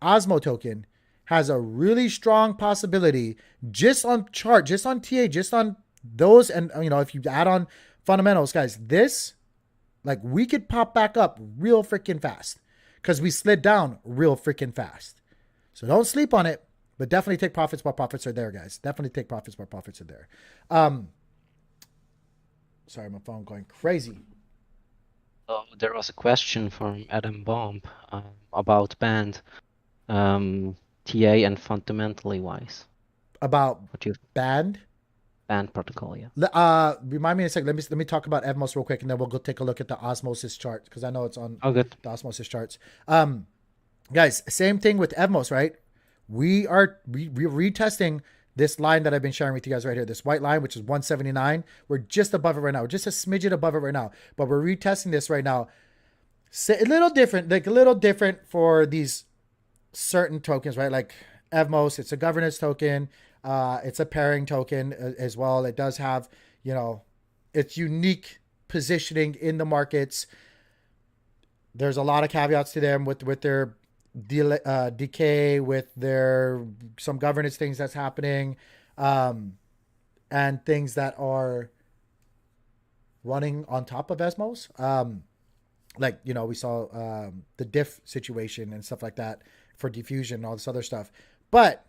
Osmo token, has a really strong possibility just on chart, just on TA, just on those. And, if you add on fundamentals, guys, we could pop back up real freaking fast because we slid down real freaking fast. So don't sleep on it, but definitely take profits while profits are there, guys. Definitely take profits while profits are there. Sorry, my phone going crazy. Oh, there was a question from Adam Bomb about band. TA and fundamentally wise. About band protocol, yeah. Remind me in a second. Let me talk about Evmos real quick, and then we'll go take a look at the Osmosis chart because I know it's on good. the Osmosis charts. Guys, same thing with Evmos, right? we're retesting this line that I've been sharing with you guys right here, this white line, which is 179. We're just above it right now. We're just a smidget above it right now, but we're retesting this right now. A little different, like a little different for these certain tokens, right? Like Evmos, it's a governance token. It's a pairing token as well. It does have, its unique positioning in the markets. There's a lot of caveats to them with their decay, with their some governance things that's happening, and things that are running on top of Esmos. Like, we saw the diff situation and stuff like that for diffusion and all this other stuff. But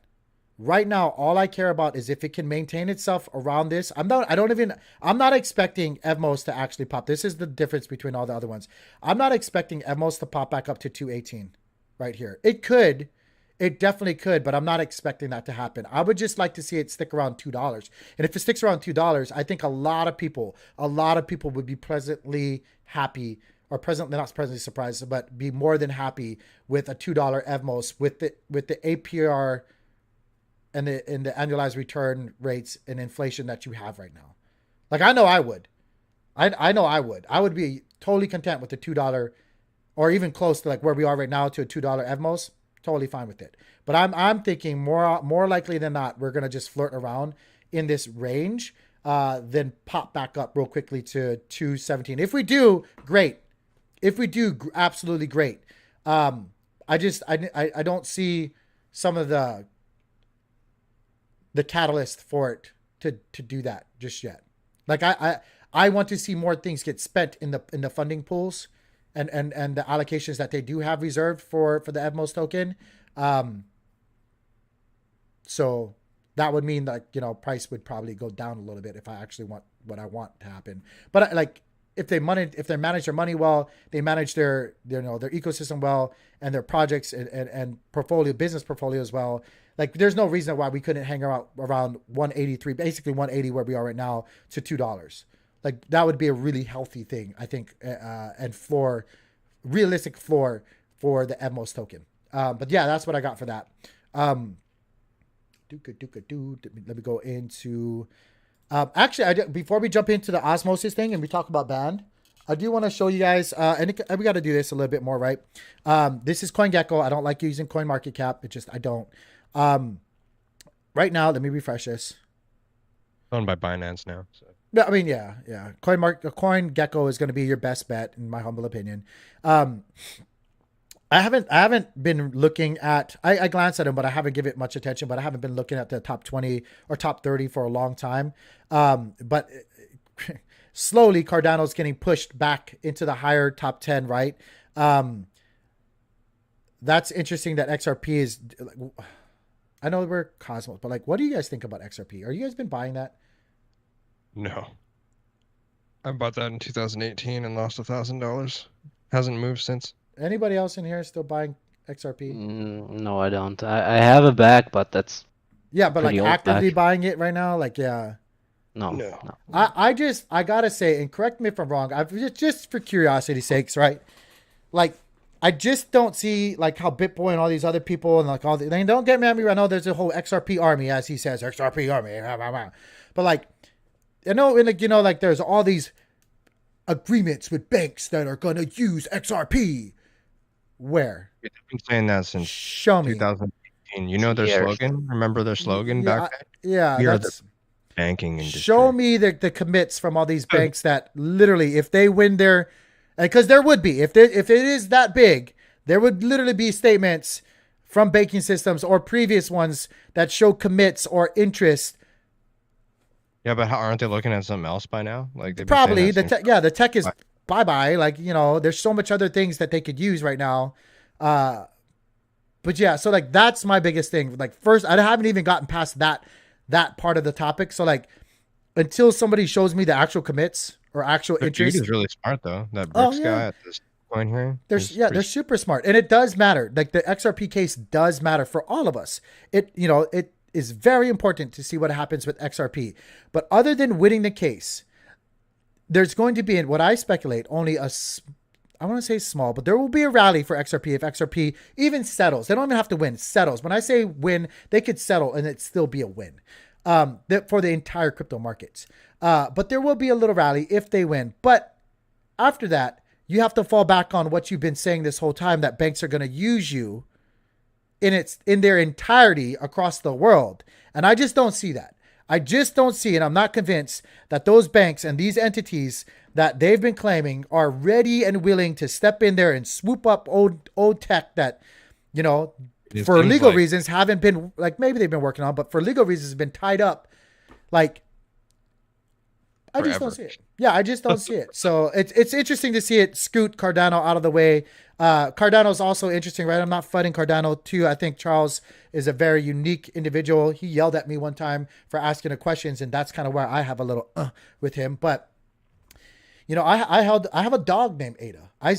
right now, all I care about is if it can maintain itself around this. I'm not expecting Evmos to actually pop. This is the difference between all the other ones. I'm not expecting Evmos to pop back up to 218 right here. It could. It definitely could, but I'm not expecting that to happen. I would just like to see it stick around $2. And if it sticks around $2, I think a lot of people would be pleasantly happy, or not presently surprised, but be more than happy with a $2 Evmos with the APR and the annualized return rates and inflation that you have right now. Like, I know I would. I know I would. I would be totally content with the $2, or even close to like where we are right now to a $2 Evmos. Totally fine with it. But I'm thinking more likely than not, we're gonna just flirt around in this range, then pop back up real quickly to 217. If we do, great. If we do, absolutely great. I don't see some of the catalyst for it to do that just yet. Like I want to see more things get spent in the funding pools and the allocations that they do have reserved for the Evmos token. So that would mean that, price would probably go down a little bit if I actually want what I want to happen. But like, if they manage their money well, they manage their ecosystem well, and their projects and business portfolios well. Like, there's no reason why we couldn't hang around 183, basically 180 where we are right now, to $2. Like, that would be a really healthy thing, I think, and realistic floor for the Evmos token. But yeah, that's what I got for that. Let me go into. Actually, before we jump into the osmosis thing and we talk about band, I do want to show you guys, and we got to do this a little bit more, right? This is CoinGecko. I don't like using CoinMarketCap. I don't. Right now, let me refresh this. Owned by Binance now. So. I mean, yeah. CoinGecko is going to be your best bet, in my humble opinion. I haven't been looking at. I glanced at them, but I haven't given it much attention. But I haven't been looking at the top 20 or top 30 for a long time. But slowly, Cardano's getting pushed back into the higher top 10. Right. That's interesting. That XRP is. I know we're Cosmos, but like, what do you guys think about XRP? Are you guys been buying that? No. I bought that in 2018 and lost $1,000. Hasn't moved since. Anybody else in here still buying XRP? No, I don't. I have a bag, but that's but like actively bag. buying it right now, like No. I gotta say, and correct me if I'm wrong. I've just for curiosity's sakes, right? Like, I just don't see like how BitBoy and all these other people and like all the. They don't get mad at me right now. There's a whole XRP army, as he says, XRP army. But like, I know, and like there's all these agreements with banks that are gonna use XRP. Where? We've been saying that since Show me. 2018. You know their slogan? Remember their slogan back then? Yeah, we are the banking industry. Show me the commits from all these banks that literally, if they win their, because there would be, if it is that big, there would literally be statements from banking systems or previous ones that show commits or interest. Yeah, but aren't they looking at something else by now? Like probably the tech is bye. Like, there's so much other things that they could use right now. But yeah, so like that's my biggest thing. Like, first, I haven't even gotten past that part of the topic. So like, until somebody shows me the actual commits or actual interest. Is really smart though. That Brooks guy at this point here. They're super smart, and it does matter. Like, the XRP case does matter for all of us. It is very important to see what happens with XRP. But other than winning the case, there's going to be, in what I speculate, only a I want to say small, but there will be a rally for XRP if XRP even settles. They don't even have to win, settles. When I say win, they could settle and it still be a win for the entire crypto markets. But there will be a little rally if they win. But after that, you have to fall back on what you've been saying this whole time, that banks are going to use you in their entirety across the world. And I just don't see that. I just don't see, and I'm not convinced that those banks and these entities that they've been claiming are ready and willing to step in there and swoop up old tech that, you know, for legal reasons haven't been, like, maybe they've been working on, but for legal reasons has been tied up. Like, I just don't see it. Yeah, I just don't see it. So it's interesting to see it scoot Cardano out of the way. Cardano's also interesting, right? I'm not fighting Cardano too. I think Charles is a very unique individual. He yelled at me one time for asking the questions, and that's kind of where I have a little with him. But you know, I have a dog named Ada. I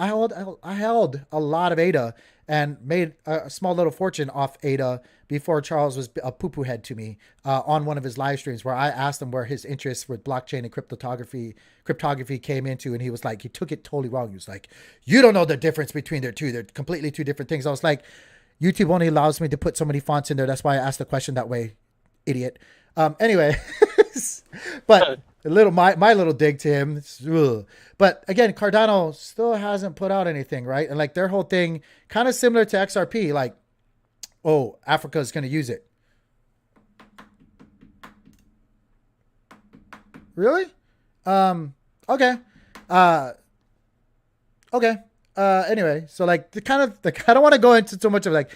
held a lot of Ada and made a small little fortune off Ada before Charles was a poo-poo head to me on one of his live streams, where I asked him where his interest with blockchain and cryptography came into, and he was like, he took it totally wrong. He was like, you don't know the difference between the two. They're completely two different things. I was like, YouTube only allows me to put so many fonts in there. That's why I asked the question that way, idiot. Anyway, but a little my little dig to him. But again, Cardano still hasn't put out anything, right? And like their whole thing, kind of similar to XRP, like, oh, Africa is going to use it. Really? Okay. Okay. Anyway, so like I don't want to go into too much of, like,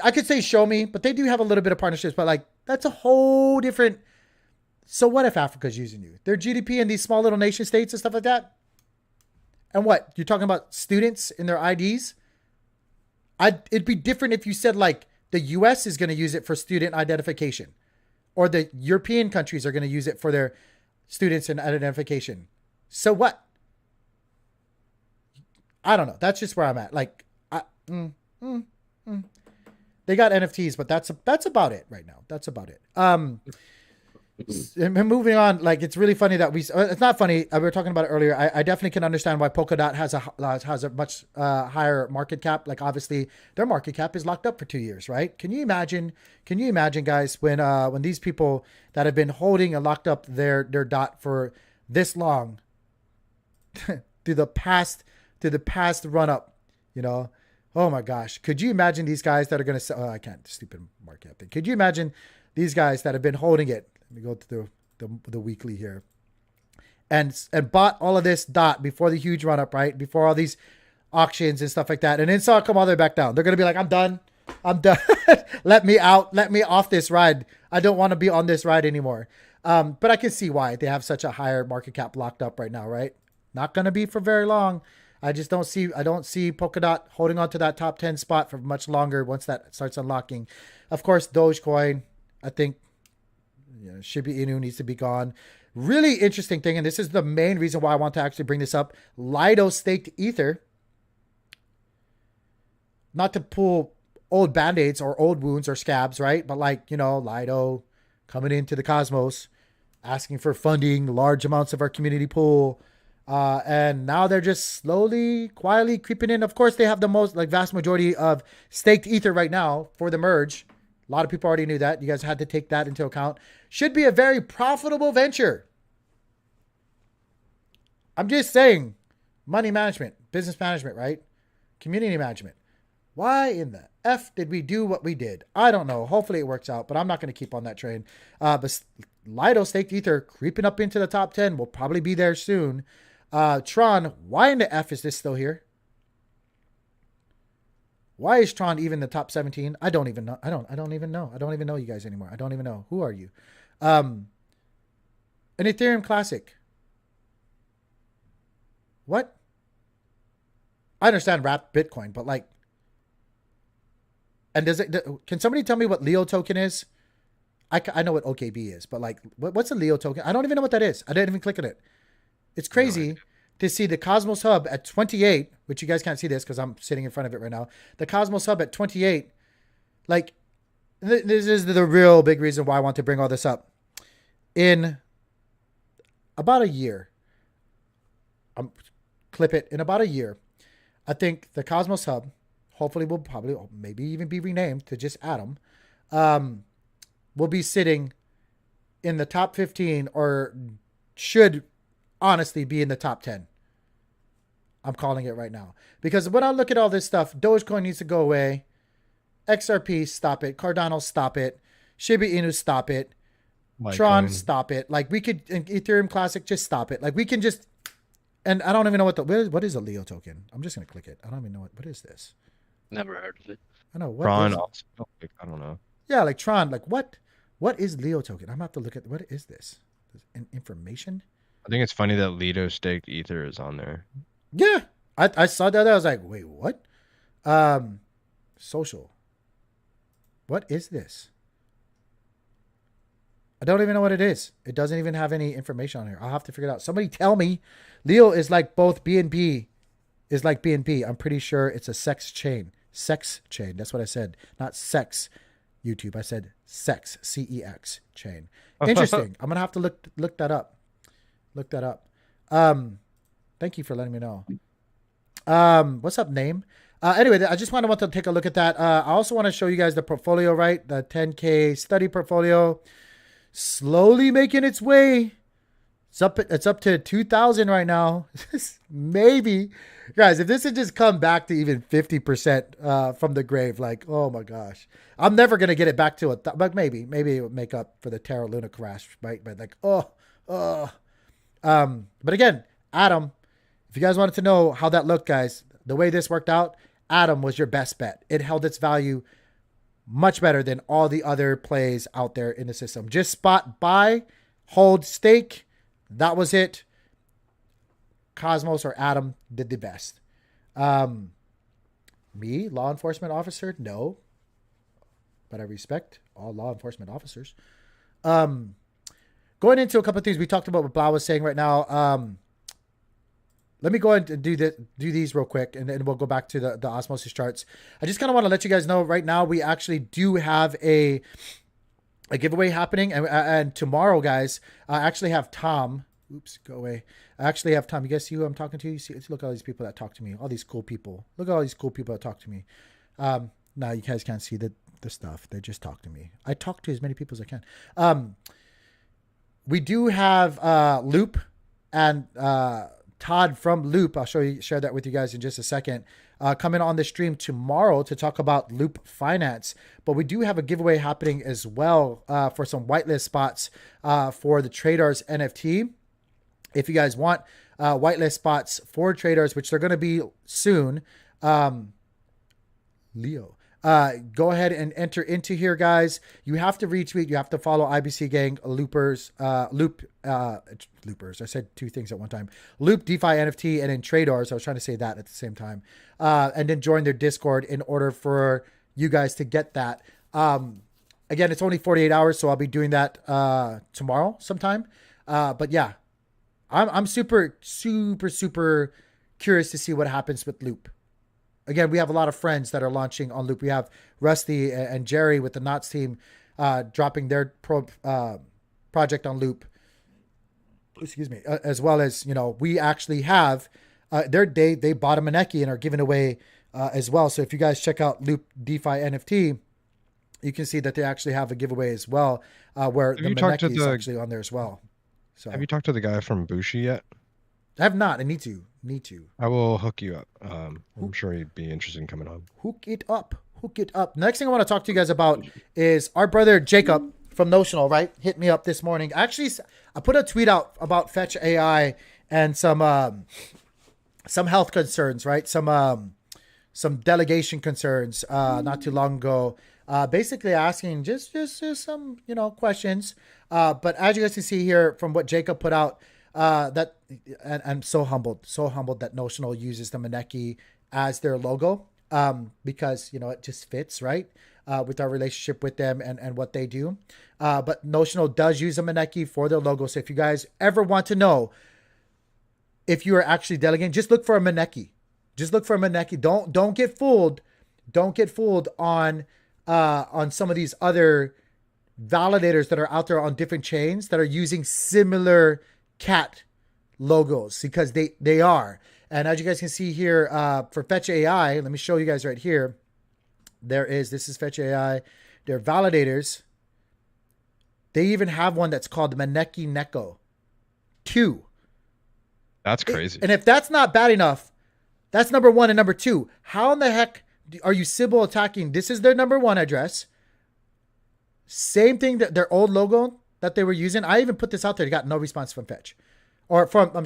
I could say show me, but they do have a little bit of partnerships, but like that's a whole different. So what if Africa's using you? Their GDP in these small little nation states and stuff like that? And what? You're talking about students in their IDs? It'd be different if you said like the US is going to use it for student identification, or the European countries are going to use it for their students and identification. So what? I don't know. That's just where I'm at. Like, they got NFTs, but that's about it right now. That's about it. And moving on, like, it's really funny that it's not funny. We were talking about it earlier. I definitely can understand why Polkadot has a much higher market cap. Like, obviously their market cap is locked up for 2 years, right? Can you imagine guys, when these people that have been holding and locked up their dot for this long through the past run up, you know, oh my gosh, could you imagine these guys that are going to sell? Oh, I can't, stupid market cap thing. Could you imagine these guys that have been holding it? Let me go to the weekly here, and bought all of this dot before the huge run up, right? Before all these auctions and stuff like that, and then saw it come all the way back down. They're gonna be like, I'm done. Let me out. Let me off this ride. I don't want to be on this ride anymore. But I can see why they have such a higher market cap locked up right now, right? Not gonna be for very long. I don't see Polkadot holding on to that top 10 spot for much longer once that starts unlocking. Of course, Dogecoin, I think, Shiba Inu needs to be gone. Really interesting thing, and this is the main reason why I want to actually bring this up. Lido staked Ether. Not to pull old band-aids or old wounds or scabs, right? But like, Lido coming into the cosmos, asking for funding, large amounts of our community pool. And now they're just slowly, quietly creeping in. Of course, they have the vast majority of staked Ether right now for the merge. A lot of people already knew that. You guys had to take that into account. Should be a very profitable venture. I'm just saying, money management, business management, right? Community management. Why in the F did we do what we did? I don't know. Hopefully it works out, but I'm not going to keep on that train. But Lido staked Ether creeping up into the top 10. Will probably be there soon. Tron, why in the F is this still here? Why is Tron even the top 17? I don't even know. I don't even know. I don't even know you guys anymore. I don't even know. Who are you? An Ethereum Classic. What? I understand wrapped Bitcoin, but like, and can somebody tell me what Leo token is? I know what OKB is, but like, what's a Leo token? I don't even know what that is. I didn't even click on it. It's crazy to see the Cosmos Hub at 28, which you guys can't see this because I'm sitting in front of it right now. The Cosmos Hub at 28, like, this is the real big reason why I want to bring all this up. In about a year, clip it in about a year. I think the Cosmos Hub, hopefully will probably maybe even be renamed to just Atom, will be sitting in the top 15 or should honestly be in the top 10. I'm calling it right now. Because when I look at all this stuff, Dogecoin needs to go away. XRP, stop it. Cardano, stop it. Shiba Inu, stop it. Tron, stop it. Like we could, Ethereum Classic, just stop it. Like we can just, and I don't even know what is a Leo token. I'm just going to click it. I don't even know what is this? Never heard of it. I know. Tron, I don't know. Yeah, like Tron, like what is Leo token? I'm going to have to look at, what is this? Information? I think it's funny that Lido staked Ether is on there. Yeah. I saw that. I was like, wait, what? Social. What is this? I don't even know what it is. It doesn't even have any information on here. I'll have to figure it out. Somebody tell me. Leo is like both BNB is like BNB. I'm pretty sure it's a sex chain. Sex chain. That's what I said. Not sex YouTube. I said sex. CEX chain. Interesting. I'm going to have to look that up. Look that up. Thank you for letting me know. What's up, name? Anyway, I just want to take a look at that. I also want to show you guys the portfolio, right? The 10K study portfolio. Slowly making its way. It's up to 2,000 right now. Maybe, guys, if this had just come back to even 50% from the grave, like, oh my gosh, I'm never gonna get it back to but maybe it would make up for the Terra Luna crash, right? But like, but again, Atom. If you guys wanted to know how that looked, guys, the way this worked out, Atom was your best bet. It held its value much better than all the other plays out there in the system. Just spot, buy, hold, stake. That was it. Cosmos or Atom did the best. Me, law enforcement officer? No. But I respect all law enforcement officers. Going into a couple of things we talked about what Blau was saying right now. Let me go ahead and do these real quick, and then we'll go back to the osmosis charts. I just kind of want to let you guys know right now we actually do have a giveaway happening, and tomorrow, guys, I actually have Tom. Oops, go away. I actually have Tom. You guys see who I'm talking to? You see, look at all these people that talk to me. All these cool people. Look at all these cool people that talk to me. No, you guys can't see the stuff. They just talk to me. I talk to as many people as I can. We do have Loop and Todd from Loop. I'll share that with you guys in just a second. Coming on the stream tomorrow to talk about Loop Finance. But we do have a giveaway happening as well for some whitelist spots for the Traders NFT. If you guys want whitelist spots for traders, which they're going to be soon, Leo, go ahead and enter into here, guys. You have to retweet. You have to follow IBC Gang, Loopers. I said two things at one time. Loop, DeFi, NFT, and then Traders. I was trying to say that at the same time. And then join their Discord in order for you guys to get that. Again, it's only 48 hours, so I'll be doing that tomorrow sometime. But yeah, I'm super, super, super curious to see what happens with Loop. Again, we have a lot of friends that are launching on Loop. We have Rusty and Jerry with the Knots team dropping their project on Loop. Excuse me. As well as, we actually have they bought a Maneki and are giving away as well. So if you guys check out Loop DeFi NFT, you can see that they actually have a giveaway as well where the Maneki is actually on there as well. So have you talked to the guy from Bushi yet? I have not. I need to. I will hook you up. I'm sure he'd be interested in coming on. Hook it up. Next thing I want to talk to you guys about is our brother Jacob from Notional, right? Hit me up this morning. Actually, I put a tweet out about Fetch AI and some health concerns, right? Some delegation concerns not too long ago. Basically asking just some, questions. But as you guys can see here from what Jacob put out, that, and I'm so humbled that Notional uses the Maneki as their logo, because, it just fits, right? With our relationship with them and what they do. But Notional does use a Maneki for their logo. So if you guys ever want to know if you are actually delegating, just look for a Maneki. Don't get fooled. Don't get fooled on some of these other validators that are out there on different chains that are using similar cat logos, because they are. And as you guys can see here, for Fetch AI, let me show you guys right here. This is Fetch AI. They're validators. They even have one that's called Maneki Neko 2. That's crazy. And if that's not bad enough, that's number 1 and number 2. How in the heck are you Sybil attacking? This is their number 1 address. Same thing, that their old logo that they were using. I even put this out there. They got no response from Fetch. Or from them.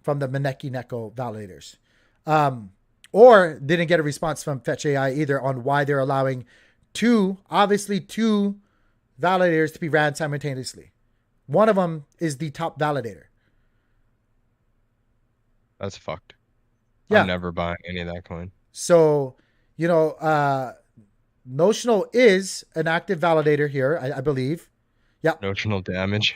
From the Maneki Neko validators. Or didn't get a response from Fetch AI either on why they're allowing two validators to be ran simultaneously. One of them is the top validator. That's fucked. Yeah. I'm never buying any of that coin. So, Notional is an active validator here, I believe. Yeah. Notional damage.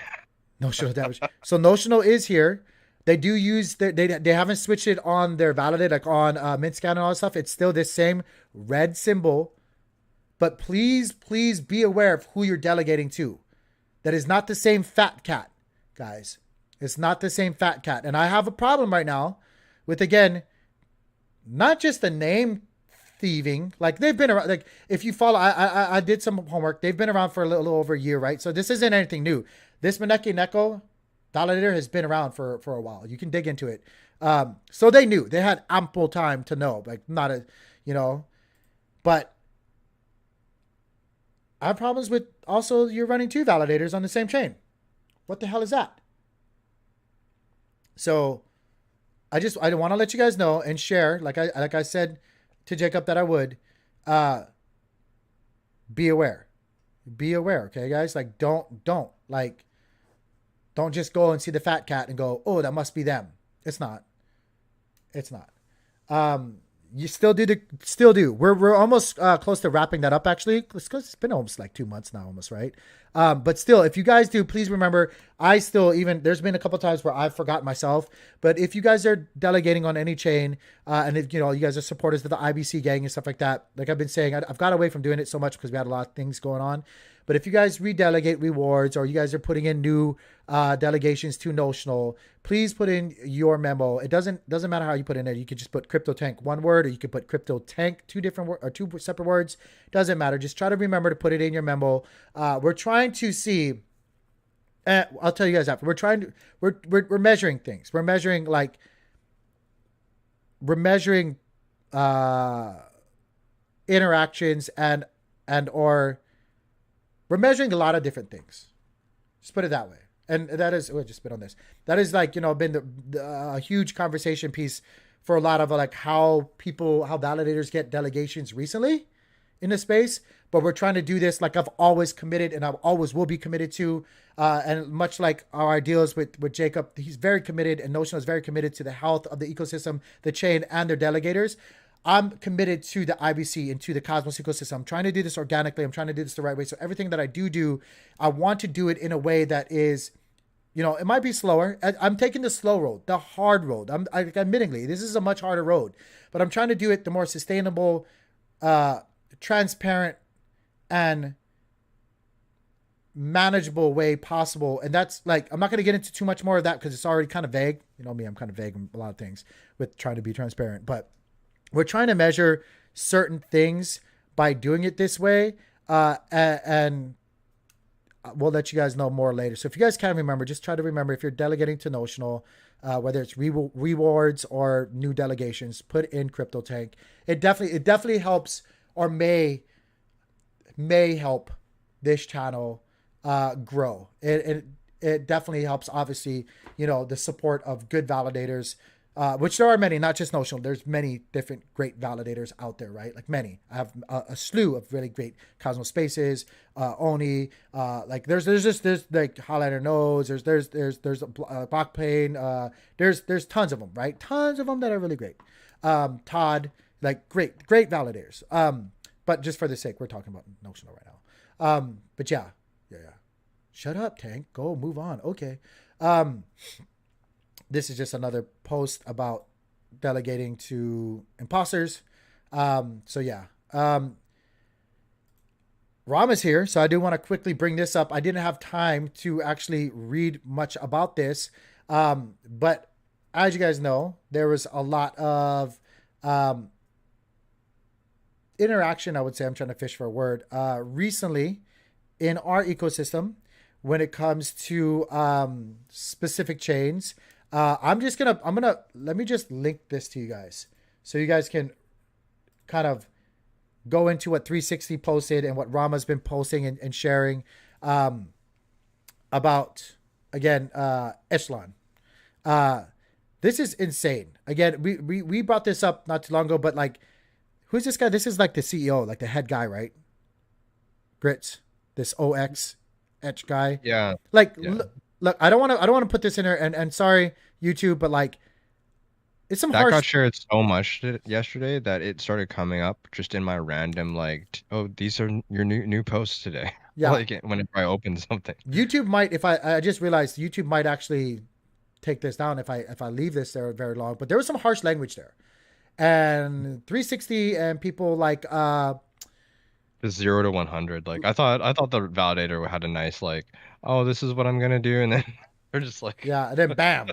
Notional damage. So Notional is here. They do use they haven't switched it on their validator, like on MintScan and all that stuff. It's still this same red symbol. But please be aware of who you're delegating to. That is not the same fat cat, guys. It's not the same fat cat. And I have a problem right now with, again, not just the name thieving. Like, they've been around. Like, if you follow, I did some homework. They've been around for a little over a year, right? So this isn't anything new. This Maneki Neko validator has been around for a while. You can dig into it. So they knew. They had ample time to know. Like, not a, but I have problems with also you're running two validators on the same chain. What the hell is that? So I want to let you guys know and share, like I said to Jacob that I would, be aware. Be aware, okay, guys? Like, don't just go and see the fat cat and go, oh, that must be them. It's not. You still do. We're almost close to wrapping that up, actually. It's been almost like 2 months now, almost, right? But still, if you guys do, please remember, there's been a couple times where I've forgotten myself, but if you guys are delegating on any chain, and if, you guys are supporters of the IBC gang and stuff like that, like I've been saying, I've got away from doing it so much because we had a lot of things going on. But if you guys redelegate rewards, or you guys are putting in new delegations to Notional, please put in your memo. It doesn't matter how you put in it. You could just put Crypto Tank one word, or you could put Crypto Tank two separate words. Doesn't matter. Just try to remember to put it in your memo. We're trying to see. I'll tell you guys after. We're measuring things. We're measuring interactions and or we're measuring a lot of different things. Just put it that way. And that is, just spit on this. That is been a huge conversation piece for a lot of how validators get delegations recently in the space. But we're trying to do this like I've always committed and I always will be committed to. And much like our ideals with Jacob, he's very committed, and Notional is very committed to the health of the ecosystem, the chain, and their delegators. I'm committed to the IBC and to the Cosmos ecosystem. I'm trying to do this organically. I'm trying to do this the right way. So everything that I do, I want to do it in a way that is, it might be slower. I'm taking the slow road, the hard road. Admittingly, this is a much harder road, but I'm trying to do it the more sustainable, transparent, and manageable way possible. And that's I'm not going to get into too much more of that because it's already kind of vague. You know me, I'm kind of vague in a lot of things with trying to be transparent, but we're trying to measure certain things by doing it this way. And we'll let you guys know more later. So if you guys can't remember, just try to remember, if you're delegating to Notional, whether it's rewards or new delegations, put in Crypto Tank. It definitely helps, or may help this channel grow. It definitely helps, obviously, the support of good validators, which there are many, not just Notional. There's many different great validators out there, right? Like many. I have a slew of really great Cosmos Spaces, Oni. There's like Highlighter Nodes. There's a Blockplane. There's tons of them, right? Tons of them that are really great. Todd, great validators. But just for the sake, we're talking about Notional right now. But yeah. Shut up, Tank. Go move on. Okay. This is just another post about delegating to imposters. So yeah. Ram is here, so I do want to quickly bring this up. I didn't have time to actually read much about this. But as you guys know, there was a lot of interaction, I would say. I'm trying to fish for a word. Recently in our ecosystem when it comes to specific chains. I'm gonna let me just link this to you guys so you guys can kind of go into what 360 posted and what Rama's been posting and sharing about, again, Echelon. This is insane. Again, we brought this up not too long ago, but like, who's this guy? This is like the CEO, like the head guy, right? Grits, this OX Etch guy. Yeah. Like, Yeah. look, I don't want to put this in there, and sorry YouTube, but like, it's some That harsh. got shared so much yesterday that it started coming up just in my random oh, these are your new posts today. Yeah. Like whenever I open something. YouTube might, if I just realized YouTube might actually take this down if I leave this there very long. But there was some harsh language there, and 360 and people like Just 0 to 100. Like I thought the validator had a nice like, oh, this is what I'm gonna do, and then they're just like, yeah, and then bam.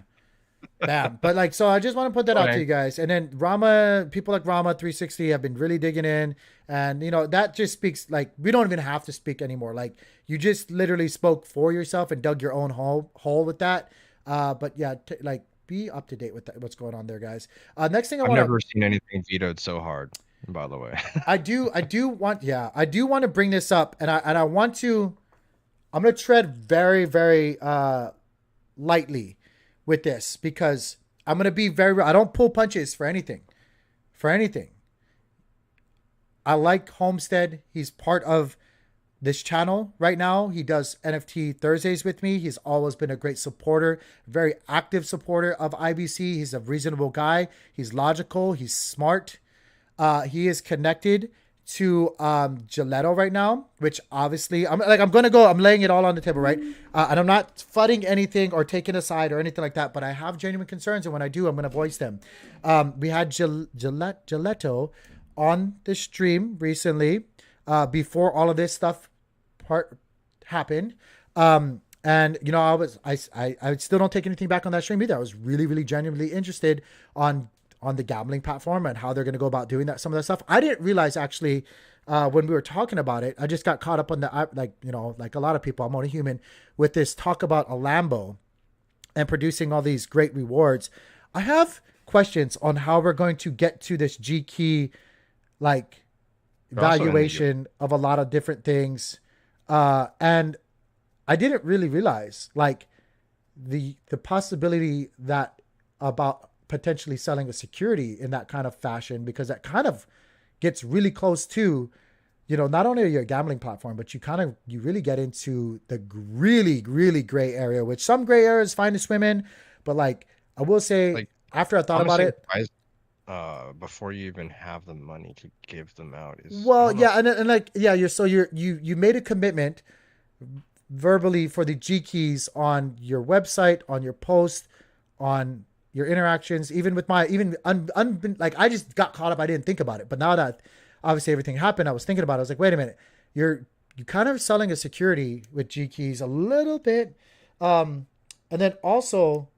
Bam. But like, so I just want to put that out to Okay. you guys. And then Rama, people like Rama 360 have been really digging in. And, you know, that just speaks, like, we don't even have to speak anymore. Like, you just literally spoke for yourself and dug your own hole with that. But yeah, like, be up to date with that, what's going on there, guys. Next thing I I've want never seen anything vetoed so hard, by the way. I do want to bring this up, and I want to, I'm going to tread very, very lightly with this because I'm going to be very, I don't pull punches for anything. I like Homestead. He's part of this channel right now. He does NFT Thursdays with me. He's always been a great supporter, very active supporter of IBC. He's a reasonable guy. He's logical. He's smart. He is connected to Gelato right now, which obviously I'm laying it all on the table, right? And I'm not fudding anything or taking a side or anything like that, but I have genuine concerns, and when I do, I'm going to voice them. We had Gelato on the stream recently before all of this stuff happened. And you know, I still don't take anything back on that stream either. I was really, really genuinely interested on the gambling platform and how they're going to go about doing that, some of that stuff. I didn't realize actually when we were talking about it, I just got caught up on like a lot of people, I'm only human, with this talk about a Lambo and producing all these great rewards. I have questions on how we're going to get to this G key, like, valuation of a lot of different things. And I didn't really realize like the possibility that about potentially selling a security in that kind of fashion, because that kind of gets really close to, you know, not only your gambling platform, but you really get into the really, really gray area, which some gray areas fine to swim in. But like, I will say, Like, after I thought about it, before you even have the money to give them out is well, yeah. And like, yeah, you made a commitment verbally for the G keys on your website, on your post, on your interactions, even with my, like, I just got caught up. I didn't think about it. But now that obviously everything happened, I was thinking about it. I was like, wait a minute, you kind of selling a security with G keys a little bit. And then also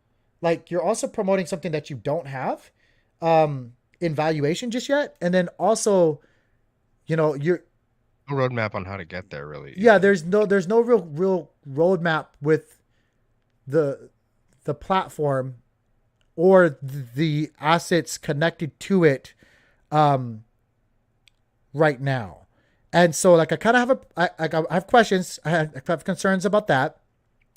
like, you're also promoting something that you don't have, in valuation just yet. And then also, you know, you're, no roadmap on how to get there, really. yeah, there's no real roadmap with the platform or the assets connected to it right now. And so like, I kind of have I have questions. I have concerns about that.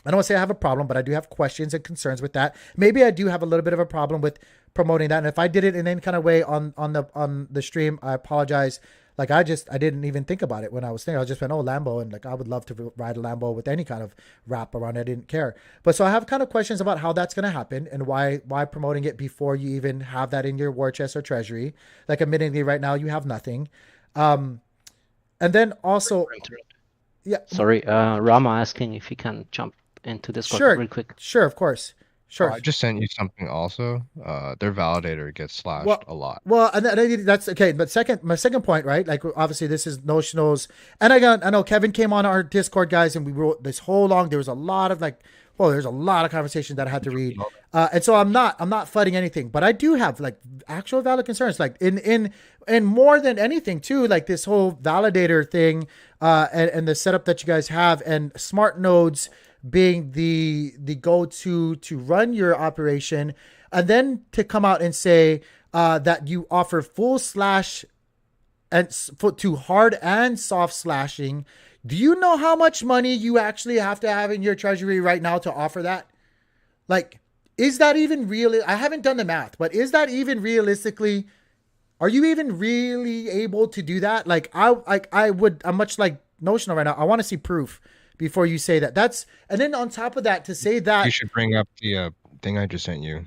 I don't want to say I have a problem, but I do have questions and concerns with that. Maybe I do have a little bit of a problem with promoting that. And if I did it in any kind of way on the stream, I apologize. Like, I didn't even think about it when I was thinking. I just went, oh, Lambo. And like, I would love to ride a Lambo with any kind of wrap around it. I didn't care. But so I have kind of questions about how that's going to happen and why promoting it before you even have that in your war chest or treasury. Like, admittedly, right now you have nothing. And then also, yeah. Sorry, Rama asking if he can jump into Discord Sure. real quick. Sure, of course. Sure. I just sent you something also. Their validator gets slashed a lot. Well, and that's okay. But my second point, right? Like, obviously, this is notionals, and I know Kevin came on our Discord, guys, and we wrote this whole long. There was a lot of like Well, there's a lot of conversation that I had to read, and so I'm not fighting anything, but I do have like actual valid concerns, like in more than anything too, like this whole validator thing, and the setup that you guys have, and smart nodes being the go-to to run your operation, and then to come out and say that you offer full slash and to hard and soft slashing. Do you know how much money you actually have to have in your treasury right now to offer that? Like, is that even real? I haven't done the math, but is that even realistically? Are you even really able to do that? I'm much like notional right now. I want to see proof before you say that. And then on top of that, to say that You should bring up the thing I just sent you.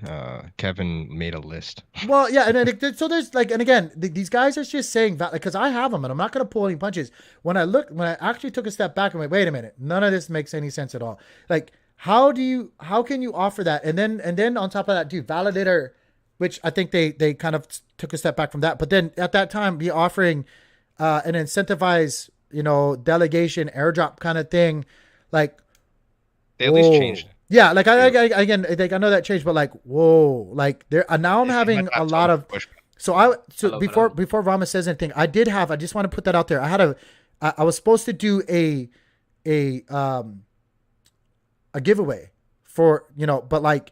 Kevin made a list. Well, yeah, and then so there's like, and again, these guys are just saying that because I have them, and I'm not gonna pull any punches. When I actually took a step back, I'm like, wait a minute, none of this makes any sense at all. Like, how can you offer that? And then on top of that, dude, validator, which I think they kind of took a step back from that, but then at that time, be offering an incentivized, delegation airdrop kind of thing, like, They at least whoa. changed it. Yeah, like again, like I know that changed, but like, whoa, like there now I'm having a lot of. So Hello, before Rama says anything, I just want to put that out there. I was supposed to do a giveaway for, but like,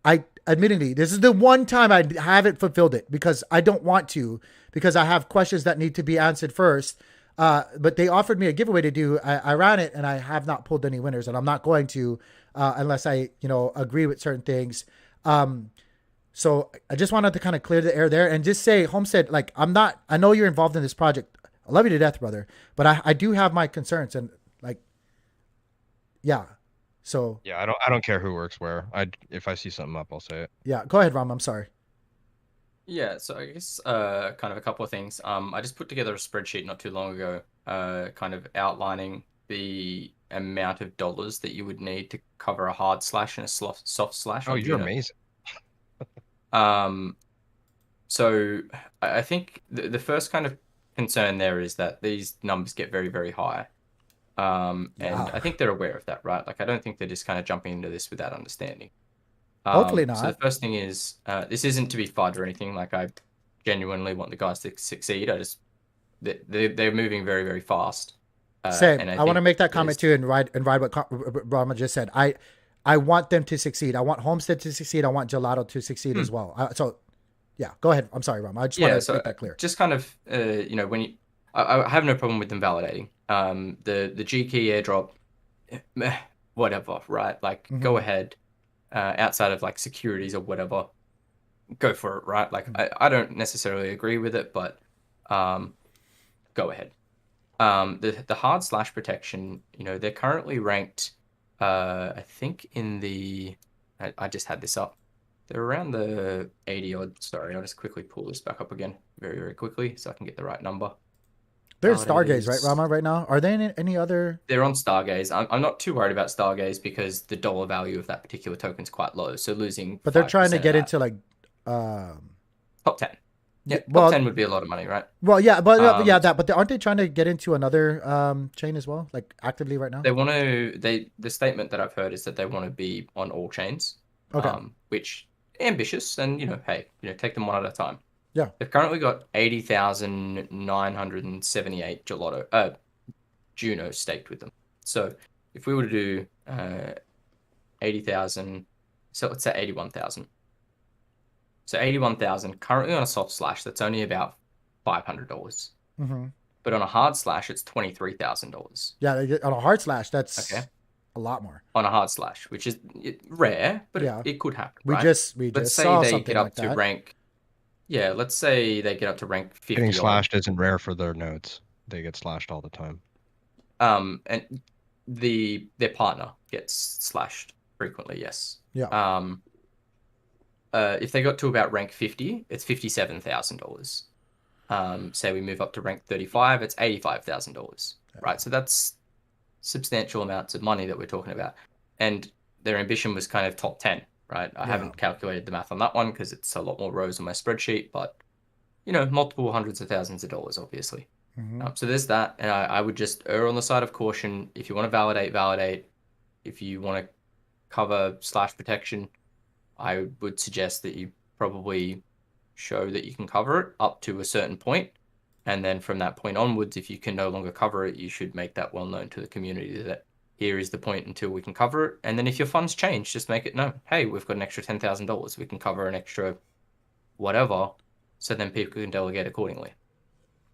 I admittedly, this is the one time I haven't fulfilled it because I don't want to, because I have questions that need to be answered first. But they offered me a giveaway to do. I ran it and I have not pulled any winners, and I'm not going to unless I agree with certain things. So I just wanted to kind of clear the air there and just say, Homestead, like, I know you're involved in this project. I love you to death, brother, but I do have my concerns, and like, yeah. So Yeah, I don't care who works where. If I see something up, I'll say it. yeah, go ahead, Ram. I'm sorry. Yeah, so I guess kind of a couple of things. I just put together a spreadsheet not too long ago, kind of outlining the amount of dollars that you would need to cover a hard slash and a soft slash. Oh, on you're Juno. amazing. So I think the first kind of concern there is that these numbers get very, very high. And I think they're aware of that, right? Like, I don't think they're just kind of jumping into this without understanding. Hopefully not. So the first thing is, this isn't to be FUD or anything. Like, I genuinely want the guys to succeed. They're moving very, very fast. Same. And I want to make that comment too, and ride what Rama just said. I want them to succeed. I want Homestead to succeed. I want Gelato to succeed as well. So yeah, go ahead. I'm sorry, Rama. I just want to make that clear. Just kind of, when you, I have no problem with them validating. The G key airdrop, whatever, right? Like, go ahead. Outside of like securities or whatever, go for it, right? Like, I don't necessarily agree with it, but go ahead. The hard slash protection, they're currently ranked, I think in the, I just had this up. They're around the 80 odd. Sorry, I'll just quickly pull this back up again very, very quickly so I can get the right number. They're in Stargaze, right, Rama, right now? Are they in any other? They're on Stargaze. I'm not too worried about Stargaze because the dollar value of that particular token is quite low. So losing. But they're trying to get into like top 10. Yeah, well, top 10 would be a lot of money, right? Well, yeah, but yeah, but aren't they trying to get into another chain as well, like actively right now? They want to. The statement that I've heard is that they want to be on all chains. Okay. Which ambitious, and hey, take them one at a time. Yeah. They've currently got 80,978 gelato Juno staked with them. So if we were to do 80,000, so let's say 81,000. So 81,000 currently on a soft slash, that's only about $500. Mm-hmm. But on a hard slash, it's $23,000. Yeah, on a hard slash, that's okay. A lot more. On a hard slash, which is rare, but yeah. it could happen. We right? just let's say saw they something get up like to that. rank. Yeah, let's say they get up to rank 50. Getting slashed isn't rare for their nodes. They get slashed all the time. And their partner gets slashed frequently, yes. Yeah. If they got to about rank 50, it's $57,000. Say we move up to rank 35, it's $85,000. Right, so that's substantial amounts of money that we're talking about. And their ambition was kind of top 10, right? I haven't calculated the math on that one because it's a lot more rows on my spreadsheet, but multiple hundreds of thousands of dollars, obviously. Mm-hmm. So there's that, and I would just err on the side of caution. If you want to validate. If you want to cover / protection, I would suggest that you probably show that you can cover it up to a certain point, and then from that point onwards, if you can no longer cover it, you should make that well known to the community that here is the point until we can cover it. And then if your funds change, just make it known. Hey, we've got an extra $10,000. We can cover an extra whatever, so then people can delegate accordingly.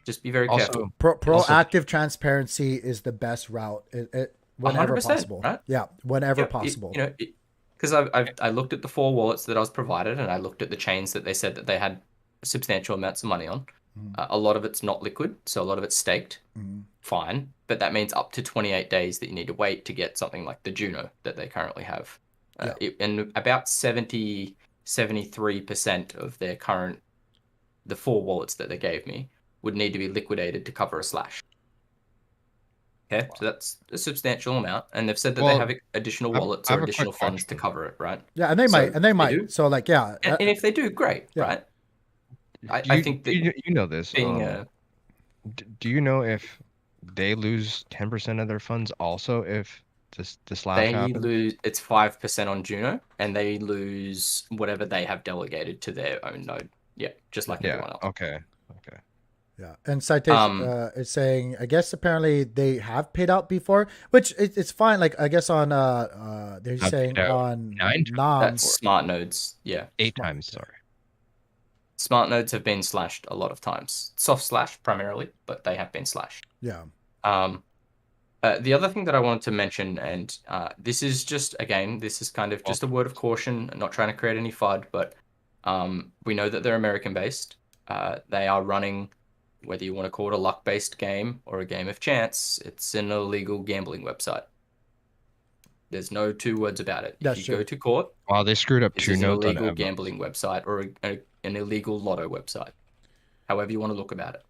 Just be very careful. Proactive transparency is the best route. Whenever 100%, possible. right? Yeah, whenever possible. Because I looked at the 4 wallets that I was provided, and I looked at the chains that they said that they had substantial amounts of money on. A lot of it's not liquid, so a lot of it's staked. Fine, but that means up to 28 days that you need to wait to get something like the Juno that they currently have. And about 73% of their the 4 wallets that they gave me would need to be liquidated to cover a slash. Okay, so that's a substantial amount, and they've said that they have additional wallets or additional funds to cover it, right? Yeah, and they might. So like, yeah, and if they do, great, right? I think that you know this. Do you know if they lose 10% of their funds also if the slash happens? It's 5% on Juno, and they lose whatever they have delegated to their own node. Yeah, just like everyone else. Okay. Yeah, and citation is saying, I guess apparently they have paid out before, which it's fine. Like I guess on they're saying on 9 times. Smart nodes, 8 times. Sorry, smart nodes have been slashed a lot of times. Soft slash primarily, but they have been slashed. Yeah. The other thing that I wanted to mention, and this is just this is kind of just a word of caution. I'm not trying to create any FUD, but we know that they're American based. They are running, whether you want to call it a luck-based game or a game of chance, it's an illegal gambling website. There's no 2 words about it. If you go to court, they screwed up 2 notes. An illegal gambling website or an illegal lotto website, however you want to look about it.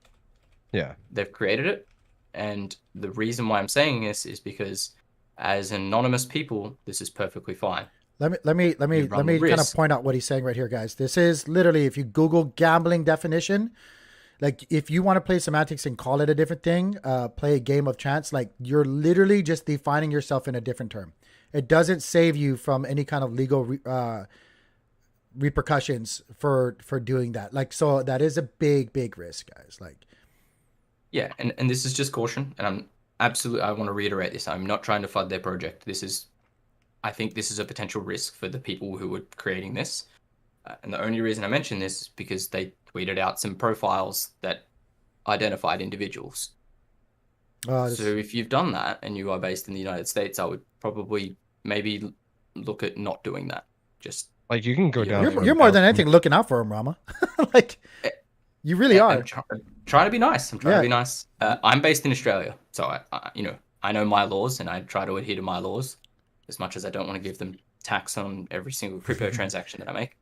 Yeah, they've created it, and the reason why I'm saying this is because, as anonymous people, this is perfectly fine. Let me kind of point out what he's saying right here, guys. This is literally, if you Google gambling definition. Like, if you want to play semantics and call it a different thing, play a game of chance, like, you're literally just defining yourself in a different term. It doesn't save you from any kind of legal repercussions for doing that. Like, so that is a big risk, guys. Like, yeah, and this is just caution, and I want to reiterate this. I'm not trying to FUD their project. I think this is a potential risk for the people who were creating this. And the only reason I mention this is because they tweeted out some profiles that identified individuals. So if you've done that and you are based in the United States, I would probably maybe look at not doing that. Just like, you can go down. You're more than anything looking out for him, Rama. Like, you really are. I'm trying to be nice. I'm trying to be nice. I'm based in Australia, so I know my laws, and I try to adhere to my laws as much as I don't want to give them tax on every single crypto transaction that I make.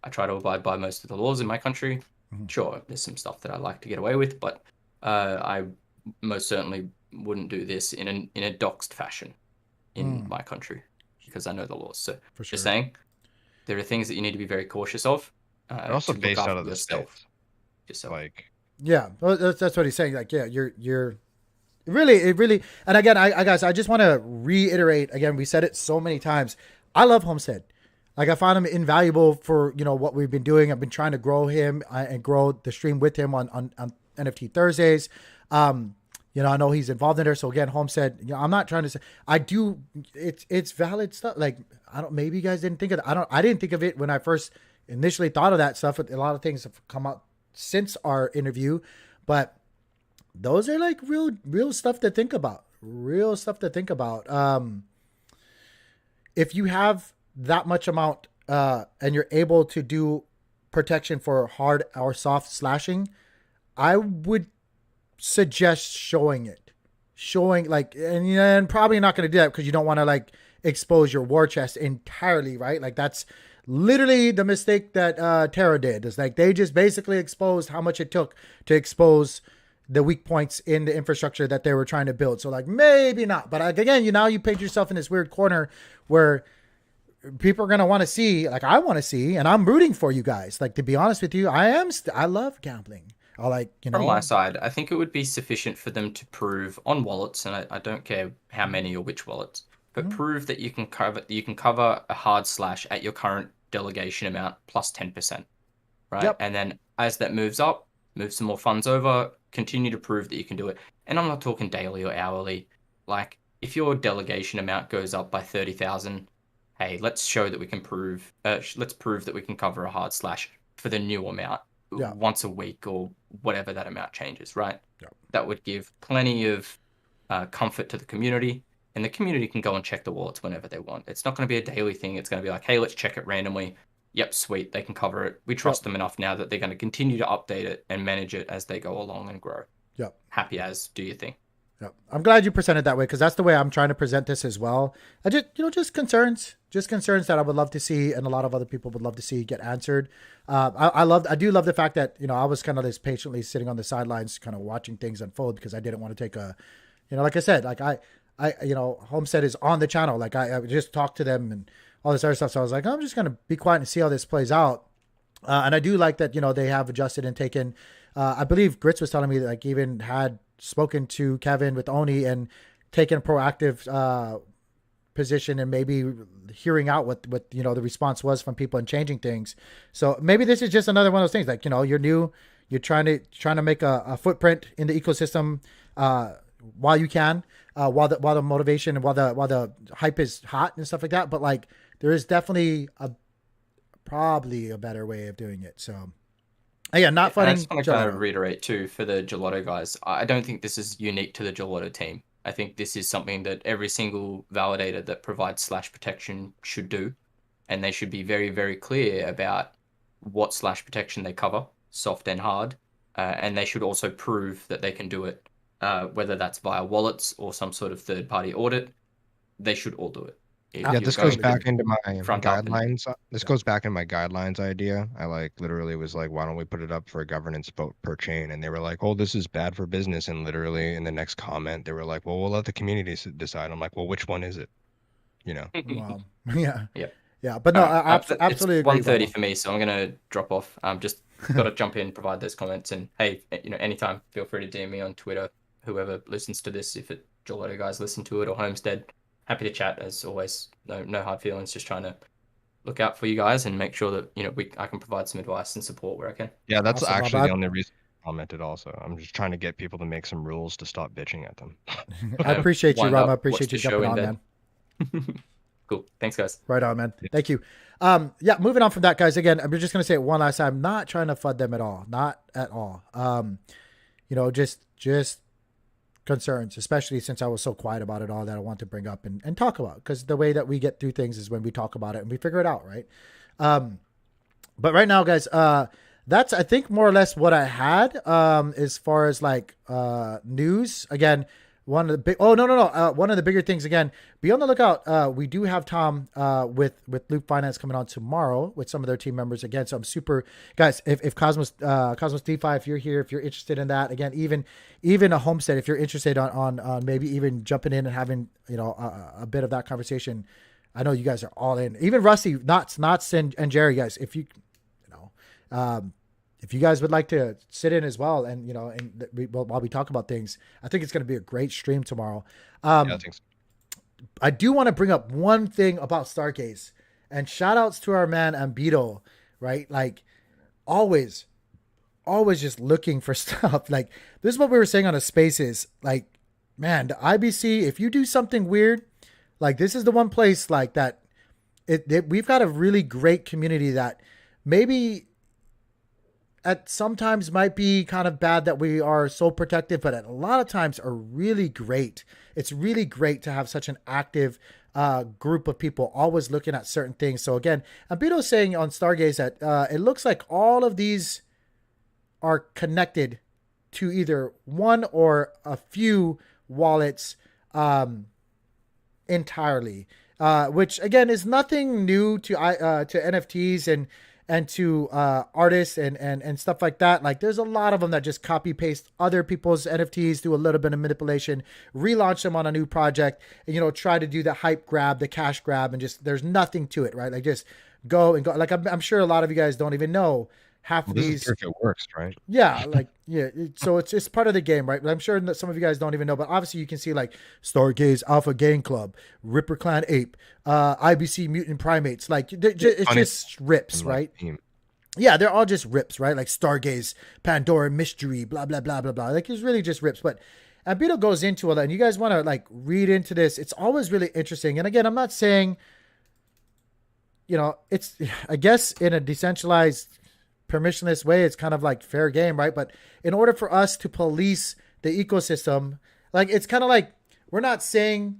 I try to abide by most of the laws in my country. Sure, there's some stuff that I like to get away with, but I most certainly wouldn't do this in a doxed fashion in my country, because I know the laws. So just saying, there are things that you need to be very cautious of. They're also based out of the States. Yourself. Like, yeah, well, that's what he's saying. Like, yeah, you're really, and again, I guys, I just want to reiterate again. We said it so many times. I love Homestead. Like, I found him invaluable for, what we've been doing. I've been trying to grow him and grow the stream with him on NFT Thursdays. I know he's involved in there. So again, Homestead, I'm not trying to say, it's valid stuff. Like, maybe you guys didn't think of it. I didn't think of it when I first initially thought of that stuff. A lot of things have come out since our interview, but those are like real stuff to think about. If you have that much amount and you're able to do protection for hard or soft slashing, I would suggest showing like, and probably not going to do that because you don't want to like expose your war chest entirely, right? Like, that's literally the mistake that Terra did. Is like, they just basically exposed how much it took to expose the weak points in the infrastructure that they were trying to build. So like, maybe not, but again, you paint yourself in this weird corner where people are going to want to see, like, I want to see, and I'm rooting for you guys. Like, to be honest with you, I love gambling. From my side, I think it would be sufficient for them to prove on wallets, and I don't care how many or which wallets, but prove that you can cover a hard slash at your current delegation amount plus 10%, right? Yep. And then as that moves up, move some more funds over, continue to prove that you can do it. And I'm not talking daily or hourly. Like if your delegation amount goes up by 30,000, hey, let's show that we can prove. Let's prove that we can cover a hard slash for the new amount once a week or whatever that amount changes, right? Yep. That would give plenty of comfort to the community, and the community can go and check the wallets whenever they want. It's not going to be a daily thing. It's going to be like, hey, let's check it randomly. Yep, sweet, they can cover it. We trust them enough now that they're going to continue to update it and manage it as they go along and grow. Yep. Happy as, do your thing. Yep. I'm glad you presented that way, because that's the way I'm trying to present this as well. I just concerns that I would love to see, and a lot of other people would love to see get answered. I do love the fact that, I was kind of just patiently sitting on the sidelines, kind of watching things unfold, because I didn't want to take like I said, like I Homestead is on the channel. Like I just talked to them and all this other stuff. So I was like, I'm just going to be quiet and see how this plays out. And I do like that, they have adjusted and taken, I believe Grits was telling me that, like, even had spoken to Kevin with Oni and taken a proactive position, and maybe hearing out what the response was from people and changing things. So maybe this is just another one of those things, like, you're new, you're trying to make a footprint in the ecosystem while you can, while the motivation and while the hype is hot and stuff like that. But like, there is definitely probably a better way of doing it. So again, not fighting. I just want to kind of reiterate too, for the Gelato guys, I don't think this is unique to the Gelato team. I think this is something that every single validator that provides slash protection should do. And they should be very, very clear about what slash protection they cover, soft and hard. And they should also prove that they can do it, whether that's via wallets or some sort of third-party audit. They should all do it. This goes back into my guidelines. This goes back in my guidelines idea. I literally was like, why don't we put it up for a governance vote per chain? And they were like, oh, this is bad for business. And literally in the next comment, they were like, well, we'll let the community decide. I'm like, well, which one is it? Wow. Yeah. Yeah. Yeah. But no, I absolutely agree. It's 1:30 for me, so I'm gonna drop off. Just got to jump in, provide those comments, and hey, anytime, feel free to DM me on Twitter. Whoever listens to this, if Gelato guys listen to it or Homestead. Happy to chat as always. No hard feelings. Just trying to look out for you guys and make sure that I can provide some advice and support where I can. Yeah, that's awesome, actually the only reason I commented. Also, I'm just trying to get people to make some rules to stop bitching at them. I appreciate you, Ram. I appreciate you jumping on, man. Cool. Thanks, guys. Right on, man. Thank you. Moving on from that, guys. Again, I'm just gonna say it one last time. I'm not trying to FUD them at all. Not at all. Just concerns, especially since I was so quiet about it all, that I want to bring up and talk about, because the way that we get through things is when we talk about it and we figure it out, right? But right now, guys, that's, I think, more or less what I had as far as news. Again, one of the bigger things, again, be on the lookout. We do have Tom with Loop Finance coming on tomorrow with some of their team members again. So I'm super, guys, if Cosmos DeFi, if you're here, if you're interested in that, again, even a Homestead, if you're interested on maybe even jumping in and having, a bit of that conversation. I know you guys are all in. Even Rusty, Knots and Jerry, guys, if you guys would like to sit in as well, and while we talk about things, I think it's going to be a great stream tomorrow. I think so. I do want to bring up one thing about Stargaze, and shout outs to our man Ambito, right? Like always just looking for stuff. Like this is what we were saying on the spaces. Like, man, the IBC, if you do something weird, like this is the one place like that. We've got a really great community that maybe at sometimes might be kind of bad that we are so protective, but at a lot of times are really great. It's really great to have such an active group of people always looking at certain things. So again, Ambito's saying on Stargaze that it looks like all of these are connected to either one or a few wallets entirely, which again is nothing new to NFTs and to artists and stuff like that. Like there's a lot of them that just copy paste other people's NFTs, do a little bit of manipulation, relaunch them on a new project, and try to do the hype grab, the cash grab, and just there's nothing to it, right? Like just go. Like I'm sure a lot of you guys don't even know half Well, of this is these. if it works, right? Yeah, like so it's part of the game, right? But I'm sure that some of you guys don't even know. But obviously, you can see like Stargaze Alpha Gang Club, Ripper Clan Ape, IBC Mutant Primates. Like it's just rips, right? Yeah, they're all just rips, right? Like Stargaze, Pandora Mystery, blah blah blah blah blah. Like it's really just rips. But Ambito goes into all that, and you guys want to like read into this. It's always really interesting. And again, I'm not saying, it's I guess in a decentralized permissionless way, it's kind of like fair game, right? But in order for us to police the ecosystem, like it's kind of like we're not saying,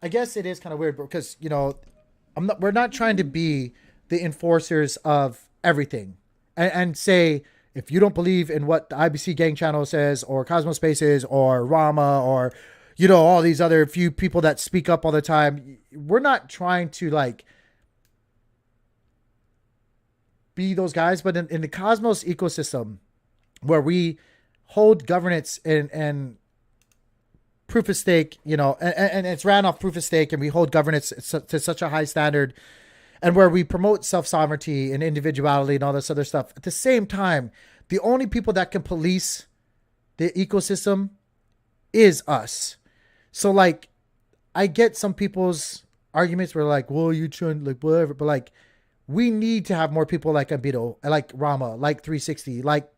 I guess it is kind of weird because we're not trying to be the enforcers of everything and say if you don't believe in what the IBC gang channel says or Cosmos Spaces or Rama or all these other few people that speak up all the time, we're not trying to like be those guys. But in the Cosmos ecosystem where we hold governance and proof of stake, and it's ran off proof of stake, and we hold governance to such a high standard, and where we promote self-sovereignty and individuality and all this other stuff. At the same time, the only people that can police the ecosystem is us. So like, I get some people's arguments where like, well, you shouldn't, like, whatever, but like, we need to have more people like Ambito, like Rama, like 360, like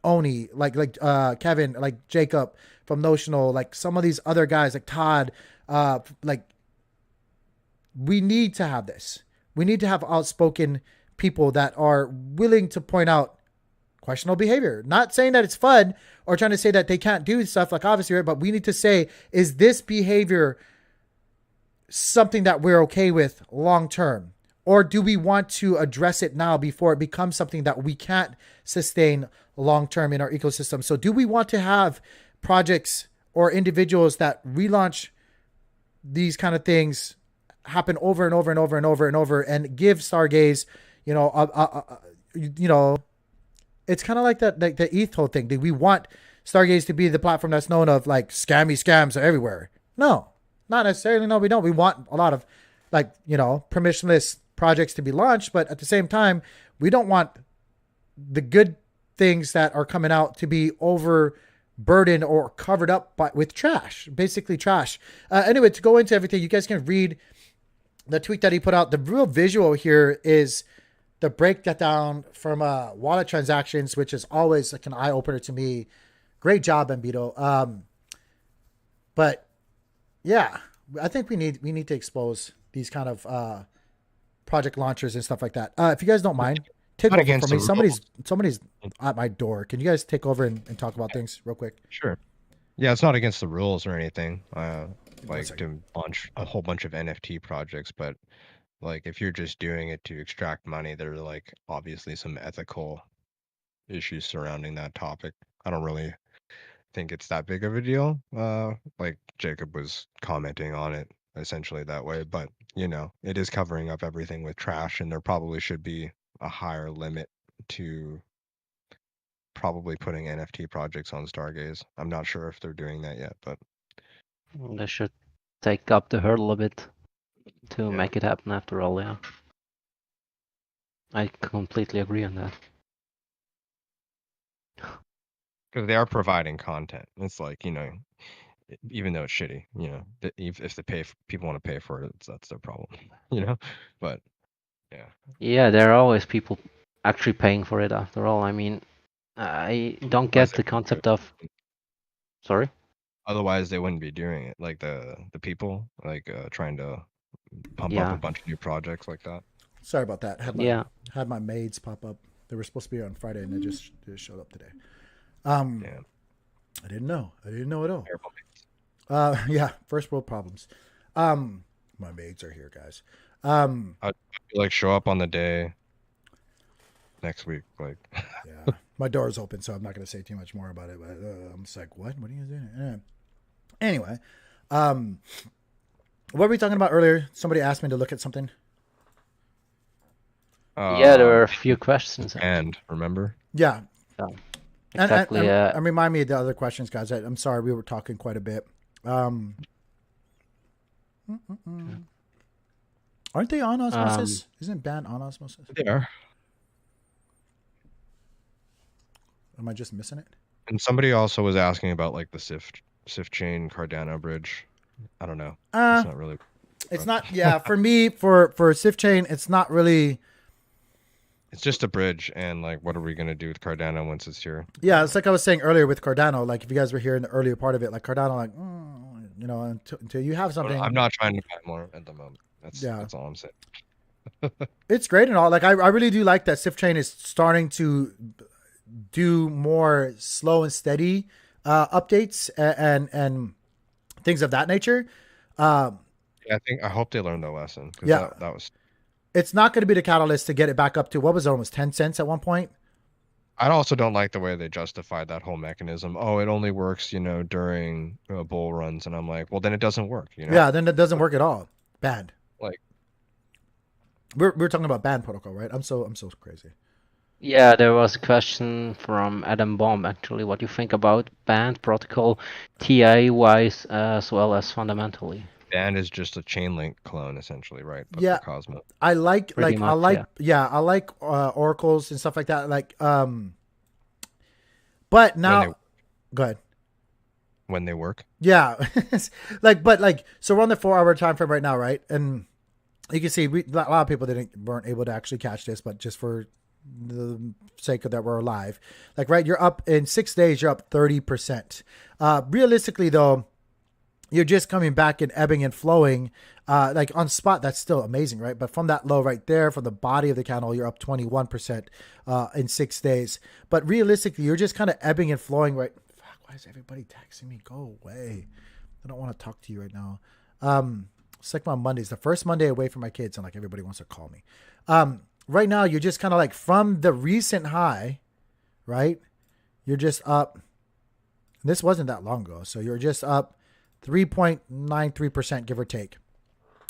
Oni, like Kevin, like Jacob from Notional, like some of these other guys, like Todd. Like, we need to have this. We need to have outspoken people that are willing to point out questionable behavior. Not saying that it's fun or trying to say that they can't do stuff, like obviously, right? But we need to say, is this behavior something that we're okay with long term? Or do we want to address it now before it becomes something that we can't sustain long term in our ecosystem? So do we want to have projects or individuals that relaunch these kind of things happen over and over and over and over and over and give Stargaze, it's kind of like that, like the ETH whole thing. Do we want Stargaze to be the platform that's known of like scams are everywhere? No, not necessarily. No, we don't. We want a lot of like, permissionless projects to be launched, but at the same time, we don't want the good things that are coming out to be overburdened or covered up with trash, basically trash. Anyway, to go into everything, you guys can read the tweet that he put out. The real visual here is the breakdown from wallet transactions, which is always like an eye opener to me. Great job, Ambito. But yeah, I think we need to expose these kind of project launchers and stuff like that. If you guys don't mind, take over for me. Somebody's at my door. Can you guys take over and talk about things real quick? Sure. Yeah, it's not against the rules or anything. Like to launch a whole bunch of NFT projects, but like if you're just doing it to extract money, there are like obviously some ethical issues surrounding that topic. I don't really think it's that big of a deal. Like Jacob was commenting on it essentially that way, but it is covering up everything with trash, and there probably should be a higher limit to probably putting NFT projects on Stargaze. I'm not sure if they're doing that yet, but they should take up the hurdle a bit to make it happen after all. Yeah, I completely agree on that. Because they are providing content. It's like, even though it's shitty, if people want to pay for it, that's their problem, but yeah. Yeah, there are always people actually paying for it after all. I mean, I don't get the concept of, sorry? Otherwise they wouldn't be doing it. Like the people like trying to pump up a bunch of new projects like that. Sorry about that. Had my maids pop up. They were supposed to be here on Friday and they just showed up today. I didn't know at all. First world problems. My maids are here, guys. I'd like show up on the day next week, like. Yeah, my door's open, so I'm not going to say too much more about it. But I'm just like, what are you doing? Anyway, what were we talking about earlier? Somebody asked me to look at something. Yeah, there were a few questions. And remember? Yeah. Exactly. And remind me of the other questions, guys. I'm sorry, we were talking quite a bit. Aren't they on osmosis? Isn't ban on osmosis? They are. Am I just missing it? And somebody also was asking about like the Swift chain Cardano bridge. I don't know. It's not really. It's not. Yeah, for me, for Swift chain, it's not really. It's just a bridge, and like, what are we gonna do with Cardano once it's here? Yeah, it's like I was saying earlier with Cardano. Like, if you guys were here in the earlier part of it, like Cardano, like, you know, until you have something. I'm not trying to buy more at the moment. That's all I'm saying. It's great and all. Like, I really do like that Swift chain is starting to do more slow and steady updates and things of that nature. Yeah, I hope they learned their lesson. Yeah, that was. It's not going to be the catalyst to get it back up to, what was it, almost 10 cents at one point? I also don't like the way they justified that whole mechanism. Oh, it only works, during bull runs, and I'm like, well, then it doesn't work. Yeah, then it doesn't work at all. Banned. Like, we're talking about banned protocol, right? I'm so crazy. Yeah, there was a question from Adam Baum, actually, what you think about banned protocol, TI wise as well as fundamentally. Band is just a Chainlink clone, essentially, right? But yeah, Cosmo. I like oracles and stuff like that. Like, but now, go ahead. When they work, yeah, so we're on the 4-hour time frame right now, right? And you can see a lot of people weren't able to actually catch this, but just for the sake of that, we're alive. Like, right, you're up in 6 days, you're up 30%. Realistically, though, you're just coming back and ebbing and flowing. Like on spot, that's still amazing, right? But from that low right there, from the body of the candle, you're up 21% in 6 days. But realistically, you're just kind of ebbing and flowing, right? Fuck, why is everybody texting me? Go away. I don't want to talk to you right now. It's like my Mondays, the first Monday away from my kids, and like everybody wants to call me. Right now, you're just kind of like from the recent high, right? You're just up. This wasn't that long ago. So you're just up 3.93%, give or take.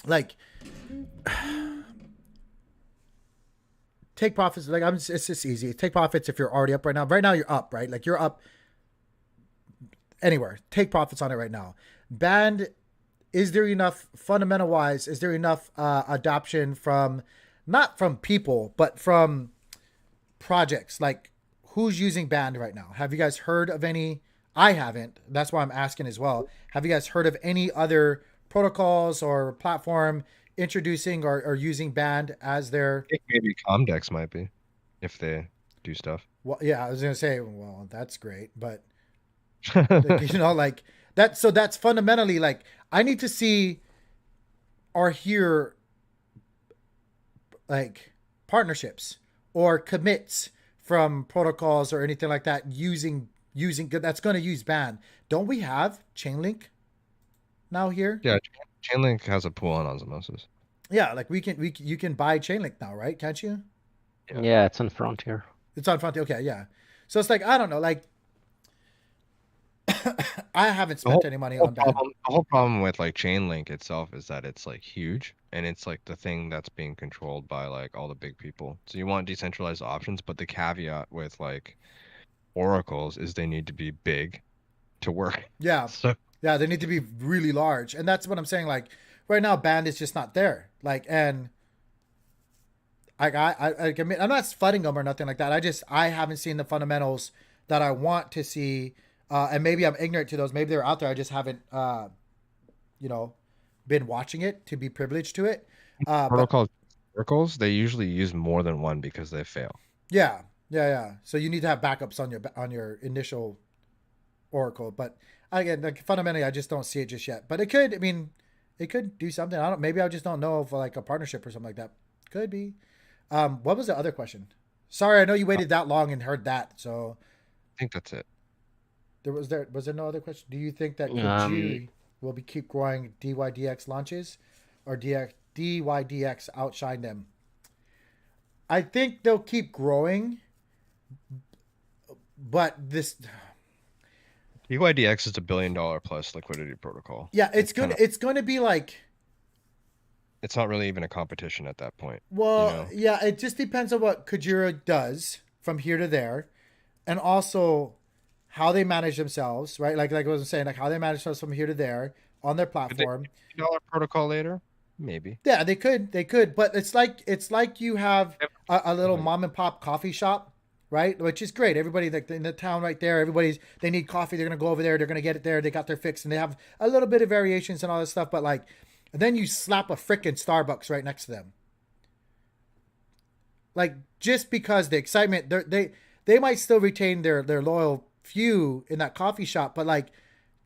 Like, take profits. Like, it's just easy. Take profits if you're already up right now. Right now, you're up, right? Like, you're up anywhere. Take profits on it right now. Band, is there enough, fundamental wise, is there enough adoption from, not from people, but from projects? Like, who's using Band right now? Have you guys heard of any? I haven't. That's why I'm asking as well. Have you guys heard of any other protocols or platform introducing or using Band as their? I think maybe Comdex might be, if they do stuff. Well, yeah, I was gonna say, well, that's great, but like that. So that's fundamentally like, I need to see or hear like partnerships or commits from protocols or anything like that using that's going to use Band. Don't we have Chainlink now here? Yeah, Chainlink has a pool on osmosis. Yeah, like you can buy Chainlink now, right? Can't you? Yeah, it's on Frontier. It's on Frontier. Okay, yeah. So it's like, I don't know, like I haven't spent any money on Band. The whole problem with like Chainlink itself is that it's like huge, and it's like the thing that's being controlled by like all the big people. So you want decentralized options, but the caveat with like oracles is they need to be big to work. Yeah. So yeah, they need to be really large. And that's what I'm saying. Like, right now, Band is just not there. Like, and I admit, I'm not flooding them or nothing like that. I haven't seen the fundamentals that I want to see. And maybe I'm ignorant to those. Maybe they're out there. I just haven't, been watching it to be privileged to it. Protocol oracles, they usually use more than one because they fail. Yeah. Yeah. So you need to have backups on your initial oracle. But again, like, fundamentally, I just don't see it just yet. But it could do something. Maybe I just don't know of like a partnership or something like that. Could be. What was the other question? Sorry, I know you waited that long and heard that. So I think that's it. Was there no other question? Do you think that Kujiri will keep growing DYDX launches, or DYDX outshine them? I think they'll keep growing, but this DYDX is $1 billion plus liquidity protocol. Yeah, it's good. It's going to be like, it's not really even a competition at that point. Well, yeah, it just depends on what Kujira does from here to there, and also how they manage themselves, right? Like I was saying, like how they manage themselves from here to there on their platform. $1 protocol later, maybe. Yeah, they could, but it's like you have a little mom and pop coffee shop, right? Which is great. Everybody like in the town right there, they need coffee. They're going to go over there. They're going to get it there. They got their fix and they have a little bit of variations and all this stuff. But like, and then you slap a freaking Starbucks right next to them. Like, just because the excitement, they might still retain their loyal few in that coffee shop, but like,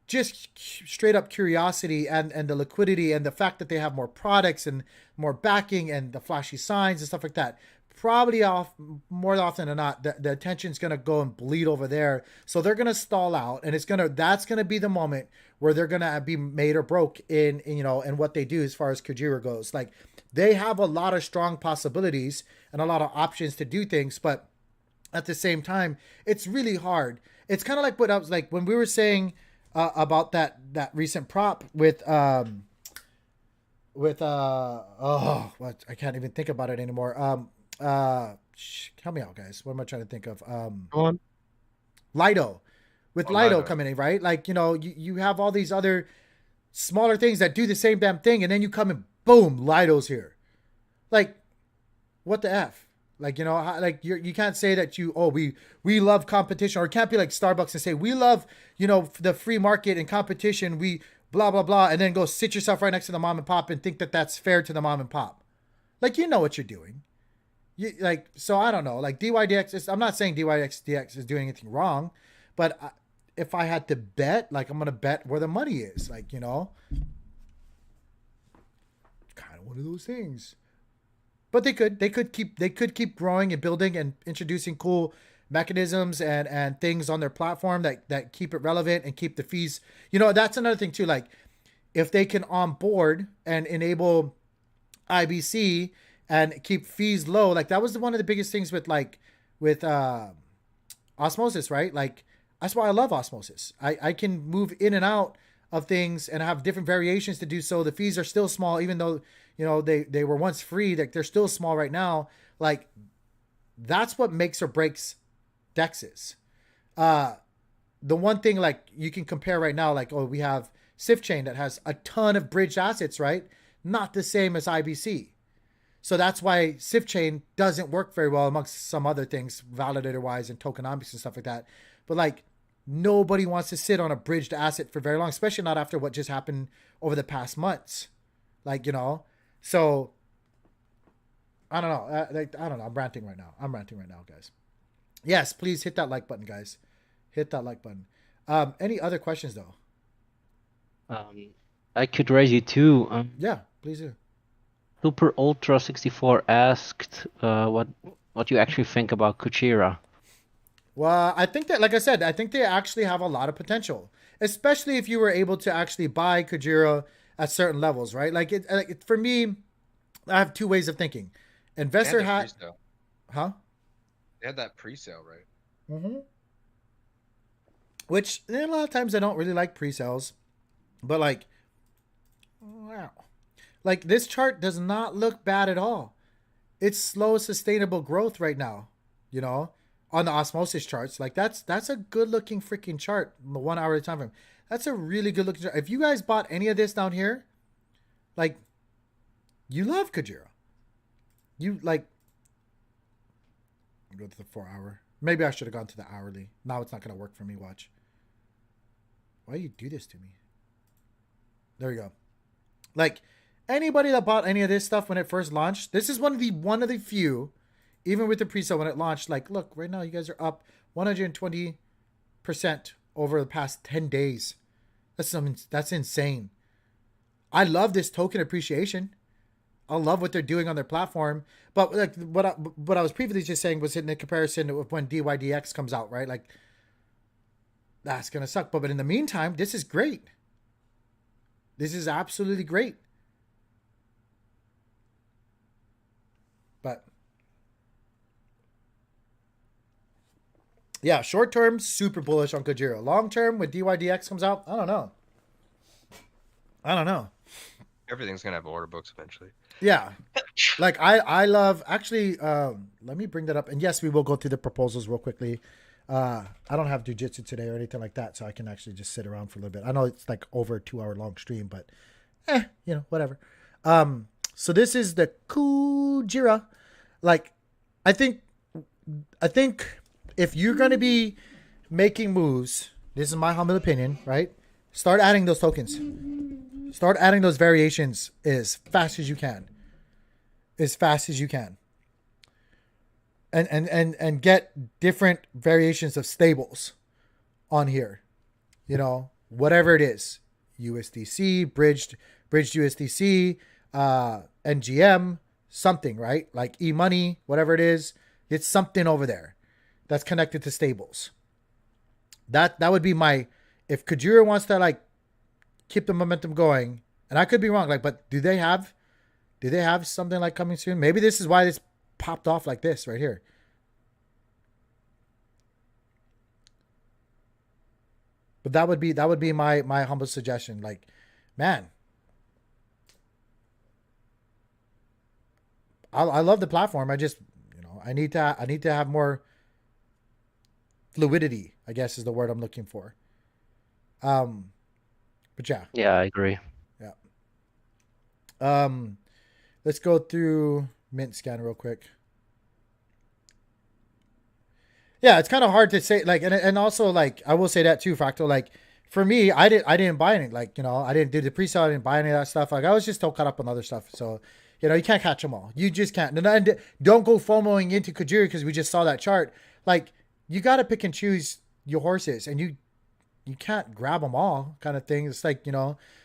just straight up curiosity and the liquidity and the fact that they have more products and more backing and the flashy signs and stuff like that, probably more often than not, the attention's going to go and bleed over there. So they're going to stall out, and that's going to be the moment where they're going to be made or broke in what they do as far as Kujira goes. Like, they have a lot of strong possibilities and a lot of options to do things, but at the same time, it's really hard. It's kind of like what I was like when we were saying about that recent prop with I can't even think about it anymore. Help me out, guys. What am I trying to think of? Go on. Lido. With Lido coming in, right? Like, you have all these other smaller things that do the same damn thing, and then you come and boom, Lido's here. Like, what the F? Like, like you can't say that we love competition, or it can't be like Starbucks and say we love, the free market and competition, we blah, blah, blah, and then go sit yourself right next to the mom and pop and think that that's fair to the mom and pop. Like, you know what you're doing. So I don't know, like DYDX, I'm not saying DYDX is doing anything wrong, but if I had to bet, like, I'm going to bet where the money is, like, kind of one of those things. But they could keep growing and building and introducing cool mechanisms and things on their platform that keep it relevant and keep the fees. That's another thing too. Like, if they can onboard and enable IBC and keep fees low, like that was one of the biggest things with Osmosis, right? Like, that's why I love Osmosis. I can move in and out of things and have different variations to do so. The fees are still small, even though they were once free. Like, they're still small right now. Like, that's what makes or breaks DEXs. The one thing, like, you can compare right now, like, we have Cipher Chain that has a ton of bridged assets, right? Not the same as IBC. So that's why Cipher Chain doesn't work very well amongst some other things, validator wise and tokenomics and stuff like that. But like, nobody wants to sit on a bridged asset for very long, especially not after what just happened over the past months. Like, so I don't know. I don't know. I'm ranting right now, guys. Yes, please hit that like button, guys. Hit that like button. Any other questions though? I could raise you two. Yeah, please do. Super Ultra 64 asked what you actually think about Kuchira. Well, I think that, like I said, I think they actually have a lot of potential, especially if you were able to actually buy Kujira at certain levels, right? Like, for me, I have two ways of thinking. Investor hat, huh? They had that pre-sale, right? Mm-hmm. Which a lot of times I don't really like pre-sales, but like, wow, like this chart does not look bad at all. It's slow, sustainable growth right now, on the Osmosis charts. Like, that's a good looking freaking chart. The 1 hour time frame. That's a really good looking chart. If you guys bought any of this down here, like, you love Kujira. You like, go to the 4 hour. Maybe I should have gone to the hourly. Now it's not going to work for me. Watch. Why do you do this to me? There we go. Like, anybody that bought any of this stuff when it first launched, this is one of the few, even with the pre-sale when it launched, like, look, right now you guys are up 120% over the past 10 days. That's insane. I love this token appreciation. I love what they're doing on their platform. But like what I was previously just saying was in the comparison with when DYDX comes out, right? Like, that's going to suck. But in the meantime, this is great. This is absolutely great. But yeah, short term, super bullish on Kujira. Long term, when DYDX comes out, I don't know. Everything's gonna have order books eventually. Yeah, like I love actually. Let me bring that up. And yes, we will go through the proposals real quickly. I don't have jujitsu today or anything like that, so I can actually just sit around for a little bit. I know it's like over a 2 hour long stream, but whatever. So this is the Kujira. Like, I think if you're going to be making moves, this is my humble opinion, right? Start adding those tokens. Start adding those variations as fast as you can. As fast as you can. And get different variations of stables on here. You know, whatever it is. USDC, bridged USDC, NGM, something, right? Like e-money, whatever it is. It's something over there that's connected to stables. That would be my, if Kujira wants to like keep the momentum going, and I could be wrong, like, but do they have something like coming soon? Maybe this is why this popped off like this right here. But that would be my humble suggestion. Like, man, I love the platform. I just, I need to have more fluidity, I guess is the word I'm looking for. But yeah. Yeah, I agree. Yeah. Let's go through Mint Scan real quick. Yeah, it's kind of hard to say, like, and also, like, I will say that too, Fractal. Like, for me, I didn't buy any, like, I didn't do the pre-sale, I didn't buy any of that stuff. Like, I was just still caught up on other stuff. So, you can't catch them all. You just can't. And don't go FOMOing into Kujira because we just saw that chart. Like, you got to pick and choose your horses, and you can't grab them all, kind of thing. It's like,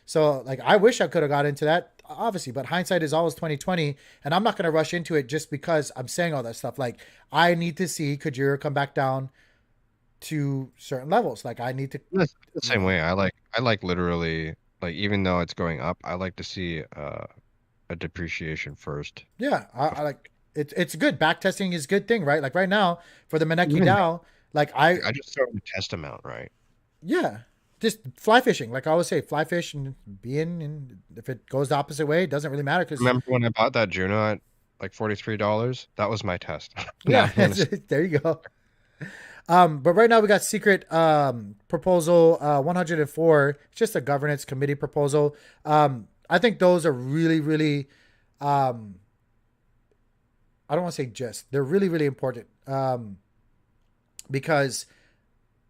so, like, I wish I could have got into that, obviously, but hindsight is always 2020, and I'm not going to rush into it just because I'm saying all that stuff. Like, I need to see Kujira come back down to certain levels. Like, I need to. That's the same way. I like literally, like, even though it's going up, I like to see a depreciation first. Yeah, I like it's good. Back testing is a good thing, right? Like right now for the Maneki DAO, like I just throw a test amount, right? Yeah, just fly fishing. Like I always say, fly fish and be in. And if it goes the opposite way, it doesn't really matter. Cause remember when I bought that Juno at like $43? That was my test. Yeah, there you go. But right now we got secret proposal 104. It's just a governance committee proposal. I think those are really, really. I don't want to say just. They're really, really important. Because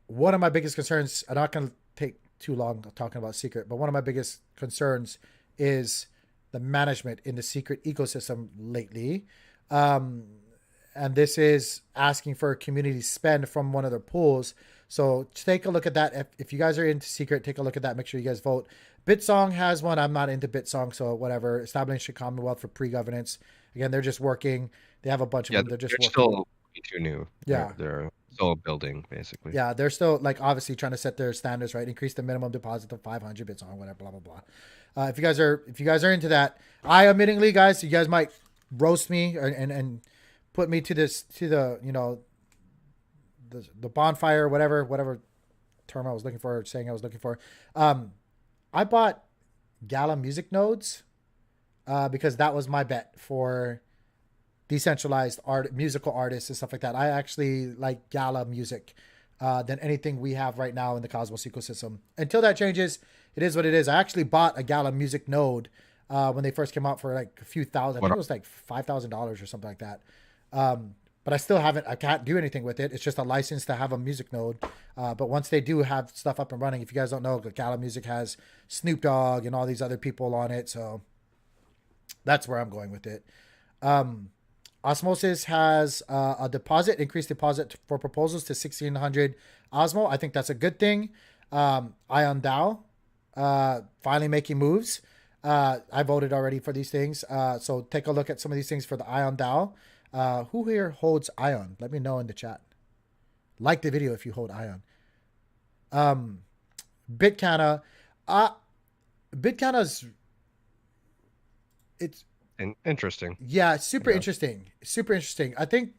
one of my biggest concerns, I'm not going to take too long talking about secret, but one of my biggest concerns is the management in the secret ecosystem lately. And this is asking for a community spend from one of their pools. So take a look at that. If you guys are into secret, take a look at that. Make sure you guys vote. Bitsong has one. I'm not into Bitsong, so whatever. Establishing Commonwealth for pre-governance. Again, they're just working. They have a bunch of them. They're just working. Still too new. Yeah. They're still building, basically. Yeah, they're still, like, obviously trying to set their standards, right? Increase the minimum deposit to 500 Bitsong, whatever, blah, blah, blah. If you guys are into that, I admittingly, guys, you guys might roast me and put me to the the bonfire, whatever term I was looking for, saying I was looking for. I bought Gala music nodes because that was my bet for decentralized musical artists and stuff like that. I actually like Gala music than anything we have right now in the Cosmos ecosystem. Until that changes, it is what it is. I actually bought a Gala music node when they first came out for like a few thousand. I think it was like $5,000 or something like that. But I can't do anything with it. It's just a license to have a music node. But once they do have stuff up and running, if you guys don't know, Gala Music has Snoop Dogg and all these other people on it. So that's where I'm going with it. Osmosis has a increased deposit for proposals to 1,600 Osmo. I think that's a good thing. Ion DAO finally making moves. I voted already for these things. So take a look at some of these things for the Ion DAO. Who here holds Ion? Let me know in the chat. Like the video if you hold Ion. Bitcana. Bitcana's it's interesting. Yeah, super interesting. Super interesting. I think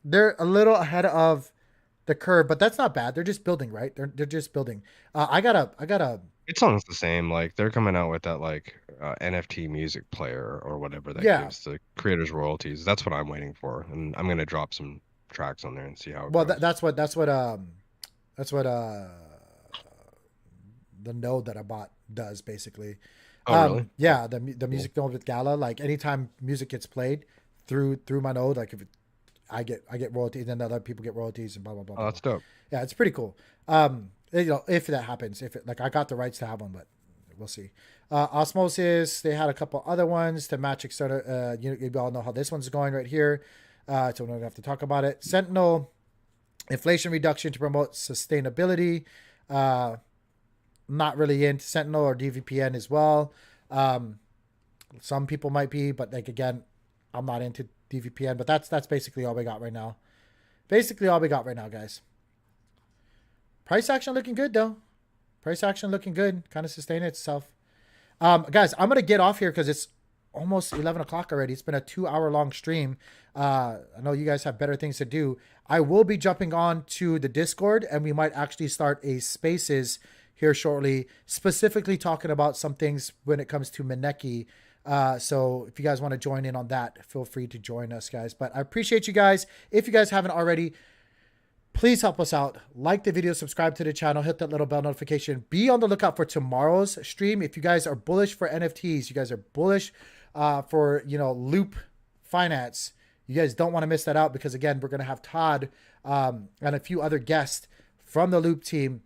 they're a little ahead of the curve, but that's not bad. They're just building, right? They're just building. I got a Bitsong's the same. Like they're coming out with that NFT music player or whatever that gives the creators royalties. That's what I'm waiting for, and I'm gonna drop some tracks on there and see how it goes. That's what the node that I bought does basically. Oh, really? Yeah, the music node with Gala. Like anytime music gets played through my node, like if I get royalties, and then other people get royalties, and blah blah blah. Oh, that's dope. Yeah, it's pretty cool. If that happens, like I got the rights to have one, but we'll see. Osmosis, they had a couple other ones to match Kickstarter. You all know how this one's going right here, so we don't have to talk about it. Sentinel, inflation reduction to promote sustainability. Not really into Sentinel or DVPN as well. Some people might be, but like again, I'm not into DVPN. But that's basically all we got right now. Basically all we got right now, guys. Price action looking good though. Price action looking good. Kind of sustaining itself. Guys, I'm gonna get off here because it's almost 11 o'clock already. It's been a 2-hour long stream. I know you guys have better things to do. I will be jumping on to the Discord, and we might actually start a Spaces here shortly, specifically talking about some things when it comes to Maneki. So if you guys want to join in on that, feel free to join us, guys. But I appreciate you guys. If you guys haven't already, please help us out. Like the video, subscribe to the channel, hit that little bell notification. Be on the lookout for tomorrow's stream. If you guys are bullish for NFTs, you guys are bullish for, Loop Finance, you guys don't want to miss that out, because again, we're going to have Todd and a few other guests from the Loop team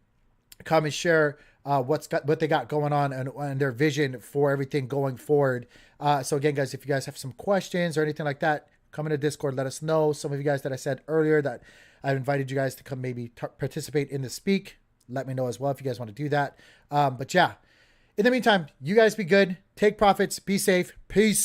come and share what they got going on and their vision for everything going forward. So again, guys, if you guys have some questions or anything like that, come into Discord, let us know. Some of you guys that I said earlier that I invited you guys to come maybe participate in the speak, let me know as well if you guys want to do that. But yeah, in the meantime, you guys be good, take profits, be safe, peace.